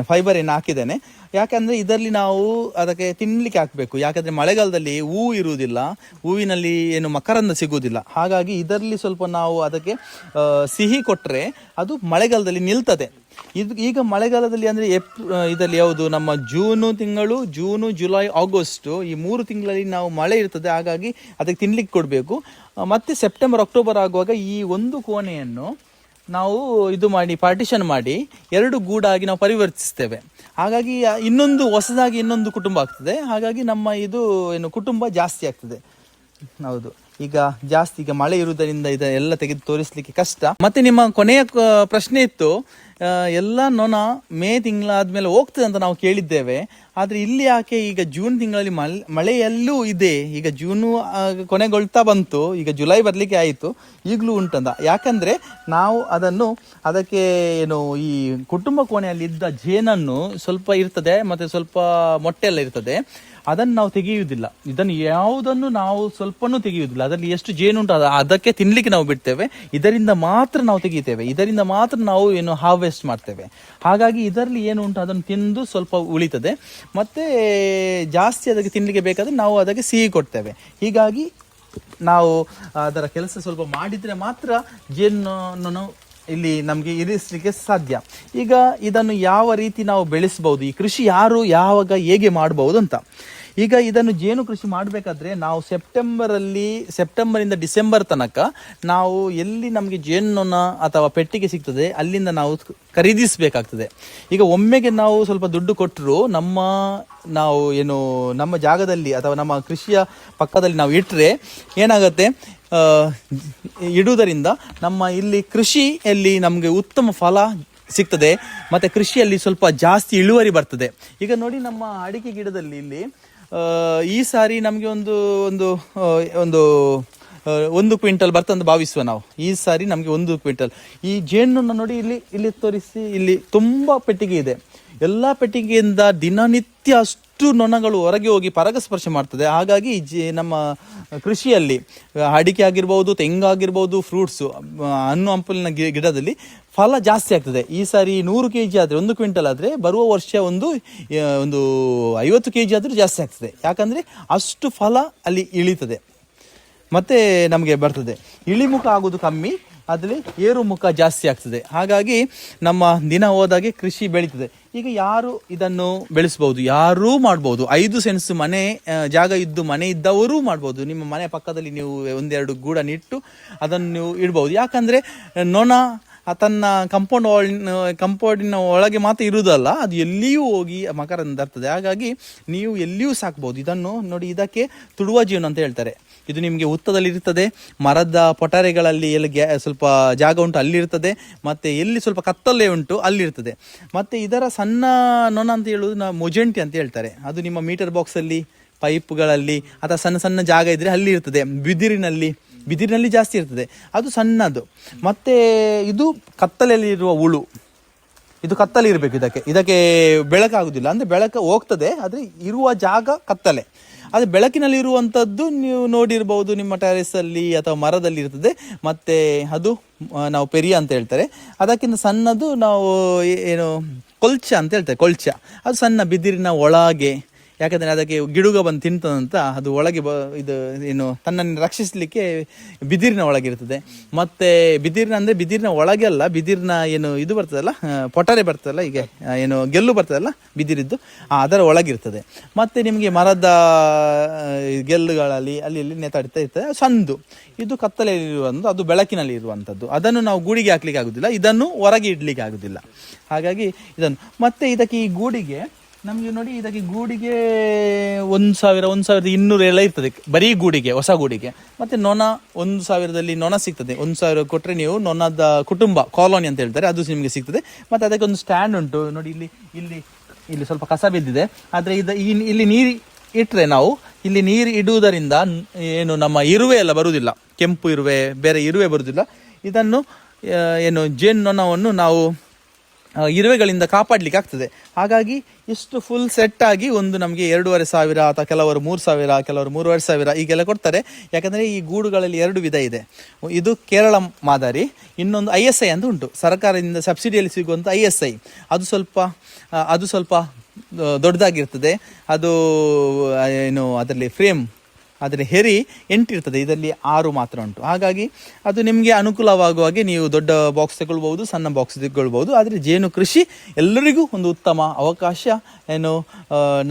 ಫೈಬರ್ ಏನು ಹಾಕಿದ್ದೇನೆ. ಯಾಕಂದರೆ ಇದರಲ್ಲಿ ನಾವು ಅದಕ್ಕೆ ತಿನ್ನಲಿಕ್ಕೆ ಹಾಕಬೇಕು, ಯಾಕಂದರೆ ಮಳೆಗಾಲದಲ್ಲಿ ಹೂವು ಇರುವುದಿಲ್ಲ, ಹೂವಿನಲ್ಲಿ ಏನು ಮಕರಂದ ಸಿಗುವುದಿಲ್ಲ. ಹಾಗಾಗಿ ಇದರಲ್ಲಿ ಸ್ವಲ್ಪ ನಾವು ಅದಕ್ಕೆ ಸಿಹಿ ಕೊಟ್ಟರೆ ಅದು ಮಳೆಗಾಲದಲ್ಲಿ ನಿಲ್ತದೆ. ಈಗ ಮಳೆಗಾಲದಲ್ಲಿ ಅಂದರೆ ಇದರಲ್ಲಿ ಯಾವುದು ನಮ್ಮ ಜೂನು, ಜುಲೈ, ಆಗಸ್ಟ್ ಈ 3 ತಿಂಗಳಲ್ಲಿ ನಾವು ಮಳೆ ಇರ್ತದೆ. ಹಾಗಾಗಿ ಅದಕ್ಕೆ ತಿನ್ನಲಿಕ್ಕೆ ಕೊಡಬೇಕು. ಮತ್ತು ಸೆಪ್ಟೆಂಬರ್, ಅಕ್ಟೋಬರ್ ಆಗುವಾಗ ಈ ಒಂದು ಕೋಣೆಯನ್ನು ನಾವು ಪಾರ್ಟಿಷನ್ ಮಾಡಿ 2 ಗೂಡಾಗಿ ನಾವು ಪರಿವರ್ತಿಸ್ತೇವೆ. ಹಾಗಾಗಿ ಹೊಸದಾಗಿ ಇನ್ನೊಂದು ಕುಟುಂಬ ಆಗ್ತದೆ. ಹಾಗಾಗಿ ನಮ್ಮ ಕುಟುಂಬ ಜಾಸ್ತಿ ಆಗ್ತದೆ. ಹೌದು, ಈಗ ಮಳೆ ಇರುವುದರಿಂದ ಇದೆಲ್ಲ ತೆಗೆದು ತೋರಿಸ್ಲಿಕ್ಕೆ ಕಷ್ಟ. ಮತ್ತೆ ನಿಮ್ಮ ಕೊನೆಯ ಪ್ರಶ್ನೆ ಇತ್ತು, ಎಲ್ಲ ನೊಣ ಮೇ ತಿಂಗಳಾದ್ಮೇಲೆ ಹೋಗ್ತದೆ ಅಂತ ನಾವು ಕೇಳಿದ್ದೇವೆ. ಆದರೆ ಇಲ್ಲಿ ಯಾಕೆ ಈಗ ಜೂನ್ ತಿಂಗಳಲ್ಲಿ ಮಳೆಯಲ್ಲೂ ಇದೆ. ಈಗ ಜೂನು ಕೊನೆಗೊಳ್ತಾ ಬಂತು, ಈಗ ಜುಲೈ ಬರಲಿಕ್ಕೆ ಆಯಿತು, ಈಗಲೂ ಉಂಟಂತ. ಯಾಕಂದರೆ ನಾವು ಅದಕ್ಕೆ ಈ ಕುಟುಂಬ ಕೋಣೆಯಲ್ಲಿ ಇದ್ದ ಜೇನನ್ನು ಸ್ವಲ್ಪ ಇರ್ತದೆ, ಮತ್ತು ಸ್ವಲ್ಪ ಮೊಟ್ಟೆ ಎಲ್ಲ ಇರ್ತದೆ, ಅದನ್ನು ನಾವು ತೆಗೆಯುವುದಿಲ್ಲ. ಇದನ್ನು ಯಾವುದನ್ನು ನಾವು ಸ್ವಲ್ಪನೂ ತೆಗೆಯುವುದಿಲ್ಲ. ಅದರಲ್ಲಿ ಎಷ್ಟು ಜೇನುಂಟು ಅದಕ್ಕೆ ತಿನ್ನಲಿಕ್ಕೆ ನಾವು ಬಿಡ್ತೇವೆ. ಇದರಿಂದ ಮಾತ್ರ ನಾವು ತೆಗಿತೇವೆ, ಇದರಿಂದ ಮಾತ್ರ ನಾವು ಹಾರ್ವೆಸ್ಟ್ ಮಾಡ್ತೇವೆ. ಹಾಗಾಗಿ ಇದರಲ್ಲಿ ಏನು ಉಂಟು ಅದನ್ನು ತಿಂದು ಸ್ವಲ್ಪ ಉಳಿತದೆ. ಮತ್ತು ಜಾಸ್ತಿ ಅದಕ್ಕೆ ತಿನ್ನಲಿಕ್ಕೆ ಬೇಕಾದರೆ ನಾವು ಅದಕ್ಕೆ ಸಿಹಿ ಕೊಡ್ತೇವೆ. ಹೀಗಾಗಿ ನಾವು ಅದರ ಕೆಲಸ ಸ್ವಲ್ಪ ಮಾಡಿದರೆ ಮಾತ್ರ ಜೇನನ್ನು ಇಲ್ಲಿ ನಮಗೆ ಇರಿಸಲಿಕ್ಕೆ ಸಾಧ್ಯ. ಈಗ ಇದನ್ನು ಯಾವ ರೀತಿ ನಾವು ಬೆಳೆಸಬಹುದು, ಈ ಕೃಷಿ ಯಾವಾಗ ಹೇಗೆ ಮಾಡಬಹುದು ಅಂತ. ಈಗ ಇದನ್ನು ಜೇನು ಕೃಷಿ ಮಾಡಬೇಕಾದ್ರೆ ನಾವು ಸೆಪ್ಟೆಂಬರಿಂದ ಡಿಸೆಂಬರ್ ತನಕ ನಾವು ಎಲ್ಲಿ ನಮಗೆ ಜೇನೊಣ ಅಥವಾ ಪೆಟ್ಟಿಗೆ ಸಿಗ್ತದೆ ಅಲ್ಲಿಂದ ನಾವು ಖರೀದಿಸಬೇಕಾಗ್ತದೆ. ಈಗ ಒಮ್ಮೆಗೆ ನಾವು ಸ್ವಲ್ಪ ದುಡ್ಡು ಕೊಟ್ಟರು ನಮ್ಮ ಜಾಗದಲ್ಲಿ ಅಥವಾ ನಮ್ಮ ಕೃಷಿಯ ಪಕ್ಕದಲ್ಲಿ ನಾವು ಇಟ್ಟರೆ ಏನಾಗುತ್ತೆ, ಇಡುವುದರಿಂದ ನಮ್ಮ ಇಲ್ಲಿ ಕೃಷಿಯಲ್ಲಿ ನಮಗೆ ಉತ್ತಮ ಫಲ ಸಿಗ್ತದೆ, ಮತ್ತು ಕೃಷಿಯಲ್ಲಿ ಸ್ವಲ್ಪ ಜಾಸ್ತಿ ಇಳುವರಿ ಬರ್ತದೆ. ಈಗ ನೋಡಿ, ನಮ್ಮ ಅಡಿಕೆ ಗಿಡದಲ್ಲಿ ಇಲ್ಲಿ ಈ ಸಾರಿ ನಮಗೆ ಒಂದು ಕ್ವಿಂಟಲ್ ಬರ್ತಂತ ಭಾವಿಸುವ ನಾವು. ಈ ಸಾರಿ ನಮಗೆ 1 ಕ್ವಿಂಟಲ್. ಈ ಜೇನನ್ನು ನೋಡಿ, ಇಲ್ಲಿ ತೋರಿಸಿ, ಇಲ್ಲಿ ತುಂಬ ಪೆಟ್ಟಿಗೆ ಇದೆ. ಎಲ್ಲ ಪೆಟ್ಟಿಗೆಯಿಂದ ದಿನನಿತ್ಯ ಅಷ್ಟು ನೊಣಗಳು ಹೊರಗೆ ಹೋಗಿ ಪರಾಗಸ್ಪರ್ಶ ಮಾಡ್ತದೆ. ಹಾಗಾಗಿ ನಮ್ಮ ಕೃಷಿಯಲ್ಲಿ ಅಡಿಕೆ ಆಗಿರ್ಬೋದು, ತೆಂಗಾಗಿರ್ಬೋದು, ಫ್ರೂಟ್ಸು, ಹಣ್ಣು ಹಂಪಲಿನ ಗಿಡದಲ್ಲಿ ಫಲ ಜಾಸ್ತಿ ಆಗ್ತದೆ. ಈ ಸಾರಿ 100 kg ಆದರೆ, 1 ಕ್ವಿಂಟಲ್ ಆದರೆ, ಬರುವ ವರ್ಷ ಒಂದು 50 kg ಆದರೂ ಜಾಸ್ತಿ ಆಗ್ತದೆ. ಯಾಕಂದರೆ ಅಷ್ಟು ಫಲ ಅಲ್ಲಿ ಇಳಿತದೆ, ಮತ್ತು ನಮಗೆ ಬರ್ತದೆ. ಇಳಿಮುಖ ಆಗೋದು ಕಮ್ಮಿ, ಅದರಲ್ಲಿ ಏರುಮುಖ ಜಾಸ್ತಿ ಆಗ್ತದೆ. ಹಾಗಾಗಿ ನಮ್ಮ ದಿನ ಹೋದಾಗೆ ಕೃಷಿ ಬೆಳೀತದೆ. ಈಗ ಯಾರು ಇದನ್ನು ಬೆಳೆಸ್ಬೋದು, ಯಾರೂ ಮಾಡ್ಬೋದು. 5 ಸೆನ್ಸ್ ಮನೆ ಜಾಗ ಇದ್ದು ಮನೆ ಇದ್ದವರೂ ಮಾಡ್ಬೋದು. ನಿಮ್ಮ ಮನೆ ಪಕ್ಕದಲ್ಲಿ ನೀವು ಒಂದೆರಡು ಗೂಡ ನೆಟ್ಟು ಅದನ್ನು ನೀವು ಇಡ್ಬೋದು. ಯಾಕಂದರೆ ನೊಣ ತನ್ನ ಕಂಪೌಂಡಿನ ಒಳಗೆ ಮಾತ್ರ ಇರುವುದಲ್ಲ, ಅದು ಎಲ್ಲಿಯೂ ಹೋಗಿ ಮಕರಂದ ತರ್ತದೆ. ಹಾಗಾಗಿ ನೀವು ಎಲ್ಲಿಯೂ ಸಾಕ್ಬೋದು. ಇದನ್ನು ನೋಡಿ, ಇದಕ್ಕೆ ತುಡುವ ಜೀವನ ಅಂತ ಹೇಳ್ತಾರೆ. ಇದು ನಿಮಗೆ ಹುತ್ತದಲ್ಲಿ ಇರ್ತದೆ, ಮರದ ಪೊಟರೆಗಳಲ್ಲಿ ಎಲ್ಲಿ ಸ್ವಲ್ಪ ಜಾಗ ಉಂಟು ಅಲ್ಲಿರ್ತದೆ, ಮತ್ತು ಎಲ್ಲಿ ಸ್ವಲ್ಪ ಕತ್ತಲೆ ಉಂಟು ಅಲ್ಲಿರ್ತದೆ. ಮತ್ತು ಇದರ ಸಣ್ಣ ನೊಣ ಅಂತ ಹೇಳುವುದು ಮೊಜೆಂಟಿ ಅಂತ ಹೇಳ್ತಾರೆ. ಅದು ನಿಮ್ಮ ಮೀಟರ್ ಬಾಕ್ಸಲ್ಲಿ, ಪೈಪ್ಗಳಲ್ಲಿ ಅಥವಾ ಸಣ್ಣ ಸಣ್ಣ ಜಾಗ ಇದ್ದರೆ ಅಲ್ಲಿ ಇರ್ತದೆ. ಬಿದಿರಿನಲ್ಲಿ ಜಾಸ್ತಿ ಇರ್ತದೆ, ಅದು ಸಣ್ಣದು. ಮತ್ತು ಇದು ಕತ್ತಲೆಯಲ್ಲಿರುವ ಹುಳು, ಇದು ಕತ್ತಲೆ ಇರಬೇಕು. ಇದಕ್ಕೆ ಬೆಳಕಾಗುವುದಿಲ್ಲ, ಅಂದರೆ ಬೆಳಕು ಹೋಗ್ತದೆ, ಆದರೆ ಇರುವ ಜಾಗ ಕತ್ತಲೆ. ಅದು ಬೆಳಕಿನಲ್ಲಿ ಇರುವಂಥದ್ದು ನೀವು ನೋಡಿರ್ಬೋದು, ನಿಮ್ಮ ಟೆರೆಸಲ್ಲಿ ಅಥವಾ ಮರದಲ್ಲಿ ಇರ್ತದೆ. ಮತ್ತು ಅದು ನಾವು ಪೆರಿಯ ಅಂತ ಹೇಳ್ತಾರೆ. ಅದಕ್ಕಿಂತ ಸಣ್ಣದು ನಾವು ಏನು ಕೊಲ್ಚ ಅಂತ ಹೇಳ್ತಾರೆ. ಕೊಲ್ಚ ಅದು ಸಣ್ಣ ಬಿದಿರಿನ ಒಳಗೆ, ಯಾಕಂದರೆ ಅದಕ್ಕೆ ಗಿಡುಗ ಬಂದು ತಿಂತದಂತ ಅದು ಒಳಗೆ ಇದು ಏನು ತನ್ನನ್ನು ರಕ್ಷಿಸಲಿಕ್ಕೆ ಬಿದಿರಿನ ಒಳಗಿರ್ತದೆ. ಮತ್ತು ಬಿದಿರಿನ ಅಂದರೆ ಬಿದಿರಿನ ಒಳಗೆ ಅಲ್ಲ, ಬಿದಿರಿನ ಏನು ಇದು ಬರ್ತದಲ್ಲ, ಪೊಟರೆ ಬರ್ತದಲ್ಲ, ಈಗ ಏನು ಗೆಲ್ಲು ಬರ್ತದಲ್ಲ ಬಿದಿರಿದ್ದು, ಅದರ ಒಳಗಿರ್ತದೆ. ಮತ್ತು ನಿಮಗೆ ಮರದ ಗೆಲ್ಲುಗಳಲ್ಲಿ ಅಲ್ಲಿ ನೇತಾಡ್ತಾ ಇರ್ತದೆ. ಸಣ್ಣದು ಇದು ಕತ್ತಲೆಯಲ್ಲಿರುವಂಥ, ಅದು ಬೆಳಕಿನಲ್ಲಿ ಇರುವಂಥದ್ದು. ಅದನ್ನು ನಾವು ಗೂಡಿಗೆ ಹಾಕ್ಲಿಕ್ಕೆ ಆಗೋದಿಲ್ಲ, ಇದನ್ನು ಹೊರಗೆ ಇಡಲಿಕ್ಕೆ ಆಗೋದಿಲ್ಲ. ಹಾಗಾಗಿ ಇದನ್ನು ಮತ್ತು ಇದಕ್ಕೆ ಈ ಗೂಡಿಗೆ ನಮಗೆ ನೋಡಿ, ಇದಕ್ಕೆ ಗೂಡಿಗೆ 1,000 1,200 ಎಲ್ಲ ಇರ್ತದೆ ಬರೀ ಗೂಡಿಗೆ, ಹೊಸ ಗೂಡಿಗೆ. ಮತ್ತು ನೊಣ 1,000ದಲ್ಲಿ ನೊಣ ಸಿಗ್ತದೆ. 1,000 ಕೊಟ್ಟರೆ ನೀವು ನೊಣದ ಕುಟುಂಬ, ಕಾಲೋನಿ ಅಂತ ಹೇಳ್ತಾರೆ, ಅದು ನಿಮಗೆ ಸಿಗ್ತದೆ. ಮತ್ತು ಅದಕ್ಕೆ ಒಂದು ಸ್ಟ್ಯಾಂಡ್ ಉಂಟು ನೋಡಿ. ಇಲ್ಲಿ ಸ್ವಲ್ಪ ಕಸ ಬಿದ್ದಿದೆ, ಆದರೆ ಇಲ್ಲಿ ನೀರು ಇಟ್ಟರೆ, ನಾವು ಇಲ್ಲಿ ನೀರು ಇಡುವುದರಿಂದ ಏನು ನಮ್ಮ ಇರುವೆ ಎಲ್ಲ ಬರುವುದಿಲ್ಲ, ಕೆಂಪು ಇರುವೆ, ಬೇರೆ ಇರುವೆ ಬರುವುದಿಲ್ಲ. ಇದನ್ನು ಏನು ಜೇನು ನೊಣವನ್ನು ನಾವು ಇರುವೆಗಳಿಂದ ಕಾಪಾಡಲಿಕ್ಕೆ ಆಗ್ತದೆ. ಹಾಗಾಗಿ ಇಷ್ಟು ಫುಲ್ ಸೆಟ್ ಆಗಿ ಒಂದು ನಮಗೆ 2,500 ಅಥವಾ ಕೆಲವರು 3,000, ಕೆಲವರು 3,500 ಈಗೆಲ್ಲ ಕೊಡ್ತಾರೆ. ಯಾಕಂದರೆ ಈ ಗೂಡುಗಳಲ್ಲಿ 2 ವಿಧ ಇದೆ. ಇದು ಕೇರಳ ಮಾದರಿ, ಇನ್ನೊಂದು ISI ಅಂತ ಉಂಟು, ಸರ್ಕಾರದಿಂದ ಸಬ್ಸಿಡಿಯಲ್ಲಿ ಸಿಗುವಂಥ ISI. ಅದು ಸ್ವಲ್ಪ ದೊಡ್ಡದಾಗಿರ್ತದೆ. ಅದು ಏನು ಅದರಲ್ಲಿ ಫ್ರೇಮ್, ಅದರ ಹೆರಿ 8 ಇರ್ತದೆ, ಇದರಲ್ಲಿ 6 ಮಾತ್ರ ಉಂಟು. ಹಾಗಾಗಿ ಅದು ನಿಮಗೆ ಅನುಕೂಲವಾಗುವ ಹಾಗೆ ನೀವು ದೊಡ್ಡ ಬಾಕ್ಸ್ ತಗೊಳ್ಬೋದು, ಸಣ್ಣ ಬಾಕ್ಸ್ ತಗೊಳ್ಬೋದು. ಆದರೆ ಜೇನು ಕೃಷಿ ಎಲ್ಲರಿಗೂ ಒಂದು ಉತ್ತಮ ಅವಕಾಶ. ಏನು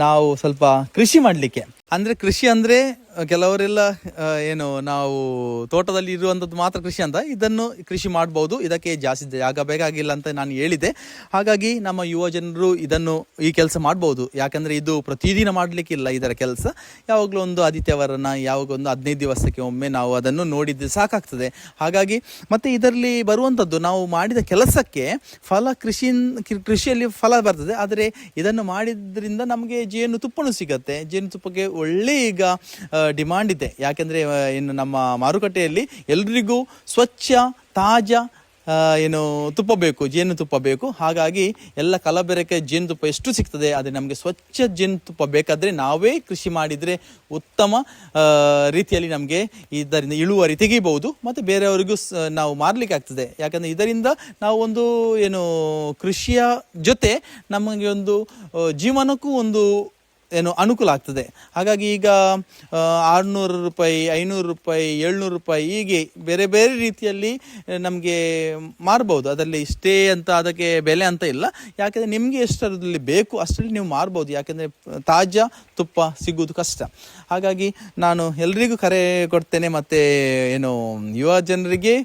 ನಾವು ಸ್ವಲ್ಪ ಕೃಷಿ ಮಾಡಲಿಕ್ಕೆ, ಅಂದರೆ ಕೃಷಿ ಅಂದರೆ ಕೆಲವರೆಲ್ಲ ಏನು ನಾವು ತೋಟದಲ್ಲಿ ಇರುವಂಥದ್ದು ಮಾತ್ರ ಕೃಷಿ ಅಂತ, ಇದನ್ನು ಕೃಷಿ ಮಾಡ್ಬೋದು. ಇದಕ್ಕೆ ಜಾಸ್ತಿ ಜಾಗ ಬೇಕಾಗಿಲ್ಲ ಅಂತ ನಾನು ಹೇಳಿದೆ. ಹಾಗಾಗಿ ನಮ್ಮ ಯುವ ಜನರು ಈ ಕೆಲಸ ಮಾಡ್ಬೋದು. ಯಾಕಂದರೆ ಇದು ಪ್ರತಿದಿನ ಮಾಡಲಿಕ್ಕಿಲ್ಲ ಇದರ ಕೆಲಸ. ಯಾವಾಗಲೂ ಒಂದು ಆದಿತ್ಯವಾರನ, ಯಾವಾಗ ಒಂದು 15 ದಿವಸಕ್ಕೆ ಒಮ್ಮೆ ನಾವು ಅದನ್ನು ನೋಡಿದ್ರೆ ಸಾಕಾಗ್ತದೆ. ಹಾಗಾಗಿ ಮತ್ತು ಇದರಲ್ಲಿ ಬರುವಂಥದ್ದು ನಾವು ಮಾಡಿದ ಕೆಲಸಕ್ಕೆ ಫಲ, ಕೃಷಿಯಲ್ಲಿ ಫಲ ಬರ್ತದೆ. ಆದರೆ ಇದನ್ನು ಮಾಡಿದ್ರಿಂದ ನಮಗೆ ಜೇನುತುಪ್ಪನೂ ಸಿಗತ್ತೆ. ಜೇನುತುಪ್ಪಕ್ಕೆ ಒಳ್ಳೆ ಈಗ ಡಿಮಾಂಡ್ ಇದೆ. ಯಾಕೆಂದರೆ ಇನ್ನು ನಮ್ಮ ಮಾರುಕಟ್ಟೆಯಲ್ಲಿ ಎಲ್ರಿಗೂ ಸ್ವಚ್ಛ ತಾಜಾ ಏನು ತುಪ್ಪ ಬೇಕು, ಜೇನುತುಪ್ಪ ಬೇಕು. ಹಾಗಾಗಿ ಎಲ್ಲ ಕಲಬೆರಕೆ ಜೇನುತುಪ್ಪ ಎಷ್ಟು ಸಿಗ್ತದೆ, ಆದರೆ ನಮಗೆ ಸ್ವಚ್ಛ ಜೇನುತುಪ್ಪ ಬೇಕಾದರೆ ನಾವೇ ಕೃಷಿ ಮಾಡಿದರೆ ಉತ್ತಮ ರೀತಿಯಲ್ಲಿ ನಮಗೆ ಇದರಿಂದ ಇಳುವರಿ ತೆಗಿಬಹುದು. ಮತ್ತು ಬೇರೆಯವರಿಗೂ ನಾವು ಮಾರಲಿಕ್ಕೆ ಆಗ್ತದೆ. ಯಾಕಂದರೆ ಇದರಿಂದ ನಾವು ಒಂದು ಏನು ಕೃಷಿಯ ಜೊತೆ ನಮಗೆ ಒಂದು ಜೀವನಕ್ಕೂ ಒಂದು ಏನು ಅನುಕೂಲ ಆಗ್ತದೆ. ಹಾಗಾಗಿ ಈಗ 600 ರೂಪಾಯಿ, 500 ರೂಪಾಯಿ, 700 ರೂಪಾಯಿ ಹೀಗೆ ಬೇರೆ ಬೇರೆ ರೀತಿಯಲ್ಲಿ ನಮಗೆ ಮಾರ್ಬೋದು. ಅದರಲ್ಲಿ ಇಷ್ಟೇ ಅಂತ ಅದಕ್ಕೆ ಬೆಲೆ ಅಂತ ಇಲ್ಲ. ಯಾಕೆಂದರೆ ನಿಮಗೆ ಎಷ್ಟರಲ್ಲಿ ಬೇಕು ಅಷ್ಟರಲ್ಲಿ ನೀವು ಮಾರ್ಬೋದು. ಯಾಕೆಂದರೆ ತಾಜಾ ತುಪ್ಪ ಸಿಗುವುದು ಕಷ್ಟ. ಹಾಗಾಗಿ ನಾನು ಎಲ್ರಿಗೂ ಕರೆ ಕೊಡ್ತೇನೆ. ಮತ್ತು ಏನು ಯುವ ಜನರಿಗೆ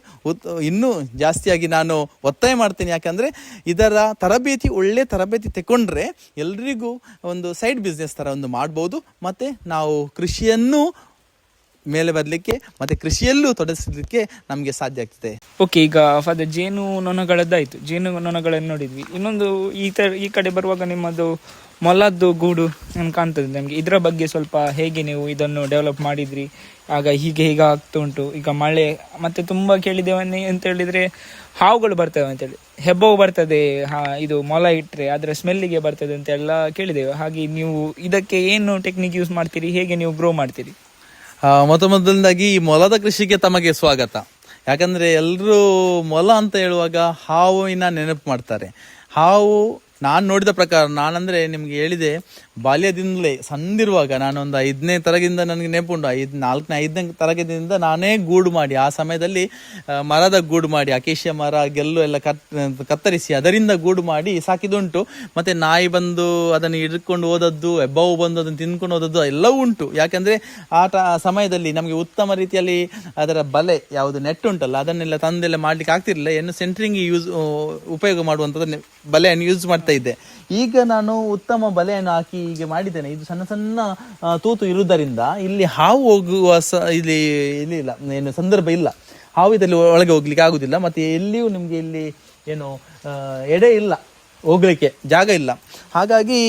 ಇನ್ನೂ ಜಾಸ್ತಿಯಾಗಿ ನಾನು ಒತ್ತಾಯ ಮಾಡ್ತೇನೆ. ಯಾಕಂದರೆ ಇದರ ತರಬೇತಿ, ಒಳ್ಳೆ ತರಬೇತಿ ತಗೊಂಡ್ರೆ ಎಲ್ರಿಗೂ ಒಂದು ಸೈಡ್ ಬಿಸ್ನೆಸ್ ಥರ ಒಂದು ಮಾಡ್ಬೋದು. ಮತ್ತು ನಾವು ಕೃಷಿಯನ್ನು ಮೇಲೆ ಬರಲಿಕ್ಕೆ ಮತ್ತು ಕೃಷಿಯಲ್ಲೂ ತೊಡಗಿಸಲಿಕ್ಕೆ ನಮಗೆ ಸಾಧ್ಯ ಆಗ್ತದೆ. ಓಕೆ, ಈಗ ಫಾದರ್ ಜೇನು ನೊಣಗಳದ್ದಾಯಿತು, ಜೇನು ನೊಣಗಳನ್ನು ನೋಡಿದ್ವಿ. ಇನ್ನೊಂದು ಈ ಕಡೆ ಬರುವಾಗ ನಿಮ್ಮದು ಮೊಲದ್ದು ಗೂಡು ಕಾಣ್ತದೆ ನಮಗೆ. ಇದರ ಬಗ್ಗೆ ಸ್ವಲ್ಪ ಹೇಗೆ ನೀವು ಇದನ್ನು ಡೆವಲಪ್ ಮಾಡಿದ್ರಿ, ಆಗ ಹೀಗೆ ಆಗ್ತಾ ಉಂಟು. ಈಗ ಮಳೆ ಮತ್ತು ತುಂಬ ಕೇಳಿದ್ದೇವೆ ಅಂತ ಹೇಳಿದರೆ ಹಾವುಗಳು ಬರ್ತವೆ ಅಂತೇಳಿ, ಹೆಬ್ಬವು ಬರ್ತದೆ, ಇದು ಮೊಲ ಇಟ್ಟರೆ ಅದರ ಸ್ಮೆಲ್ಲಿಗೆ ಬರ್ತದೆ ಅಂತೆಲ್ಲ ಕೇಳಿದ್ದೇವೆ. ಹಾಗೆ ನೀವು ಇದಕ್ಕೆ ಏನು ಟೆಕ್ನಿಕ್ ಯೂಸ್ ಮಾಡ್ತೀರಿ, ಹೇಗೆ ನೀವು ಗ್ರೋ ಮಾಡ್ತೀರಿ? ಮೊದಲನೇದಾಗಿ ಈ ಮೊಲದ ಕೃಷಿಗೆ ತಮಗೆ ಸ್ವಾಗತ. ಯಾಕಂದರೆ ಎಲ್ಲರೂ ಮೊಲ ಅಂತ ಹೇಳುವಾಗ ಹಾವಿನ ನೆನಪು ಮಾಡ್ತಾರೆ. ಹಾವು ನಾನು ನೋಡಿದ ಪ್ರಕಾರ, ನಾನಂದ್ರೆ ನಿಮ್ಗೆ ಹೇಳಿದೆ, ಬಾಲ್ಯದಿಂದಲೇ ಸಣ್ಣದಿರುವಾಗ ನಾನೊಂದು 5ನೇ ತರಗತಿಯಿಂದ ನನಗೆ ನೆನಪುಂಟು. 5ನೇ ತರಗತಿಯಿಂದ ನಾನೇ ಗೂಡು ಮಾಡಿ, ಆ ಸಮಯದಲ್ಲಿ ಮರದ ಗೂಡು ಮಾಡಿ, ಅಕೇಶಿಯ ಮರ ಗೆಲ್ಲು ಎಲ್ಲ ಕತ್ತರಿಸಿ ಅದರಿಂದ ಗೂಡು ಮಾಡಿ ಸಾಕಿದುಂಟು. ಮತ್ತೆ ನಾಯಿ ಬಂದು ಅದನ್ನು ಹಿಡ್ಕೊಂಡು ಹೋದದ್ದು, ಹೆಬ್ಬಾವು ಬಂದು ಅದನ್ನು ತಿನ್ಕೊಂಡು ಹೋದದ್ದು ಎಲ್ಲವೂ ಉಂಟು. ಯಾಕಂದ್ರೆ ಆ ಸಮಯದಲ್ಲಿ ನಮಗೆ ಉತ್ತಮ ರೀತಿಯಲ್ಲಿ ಅದರ ಬಲೆ ಯಾವುದು ನೆಟ್ ಉಂಟಲ್ಲ ಅದನ್ನೆಲ್ಲ ತಂದೆಲ್ಲ ಮಾಡ್ಲಿಕ್ಕೆ ಆಗ್ತಿರ್ಲಿಲ್ಲ. ಏನು ಸೆಂಟ್ರಿಂಗ್ ಉಪಯೋಗ ಮಾಡುವಂಥದ್ದು ಬಲೆಯನ್ನು ಯೂಸ್ ಮಾಡ್ತಾ ಇದ್ದೆ. ಈಗ ನಾನು ಉತ್ತಮ ಬಲೆಯನ್ನು ಹಾಕಿ ಹೀಗೆ ಮಾಡಿದ್ದೇನೆ. ಇದು ಸಣ್ಣ ಸಣ್ಣ ತೂತು ಇರುವುದರಿಂದ ಇಲ್ಲಿ ಹಾವು ಹೋಗುವ ಇಲ್ಲಿ ಇಲ್ಲ, ಏನು ಸಂದರ್ಭ ಇಲ್ಲ. ಹಾವು ಇದರಲ್ಲಿ ಒಳಗೆ ಹೋಗ್ಲಿಕ್ಕೆ ಆಗುದಿಲ್ಲ. ಮತ್ತೆ ಎಲ್ಲಿಯೂ ನಿಮ್ಗೆ ಇಲ್ಲಿ ಏನು ಎಡೆ ಇಲ್ಲ, ಹೋಗ್ಲಿಕ್ಕೆ ಜಾಗ ಇಲ್ಲ. ಹಾಗಾಗಿ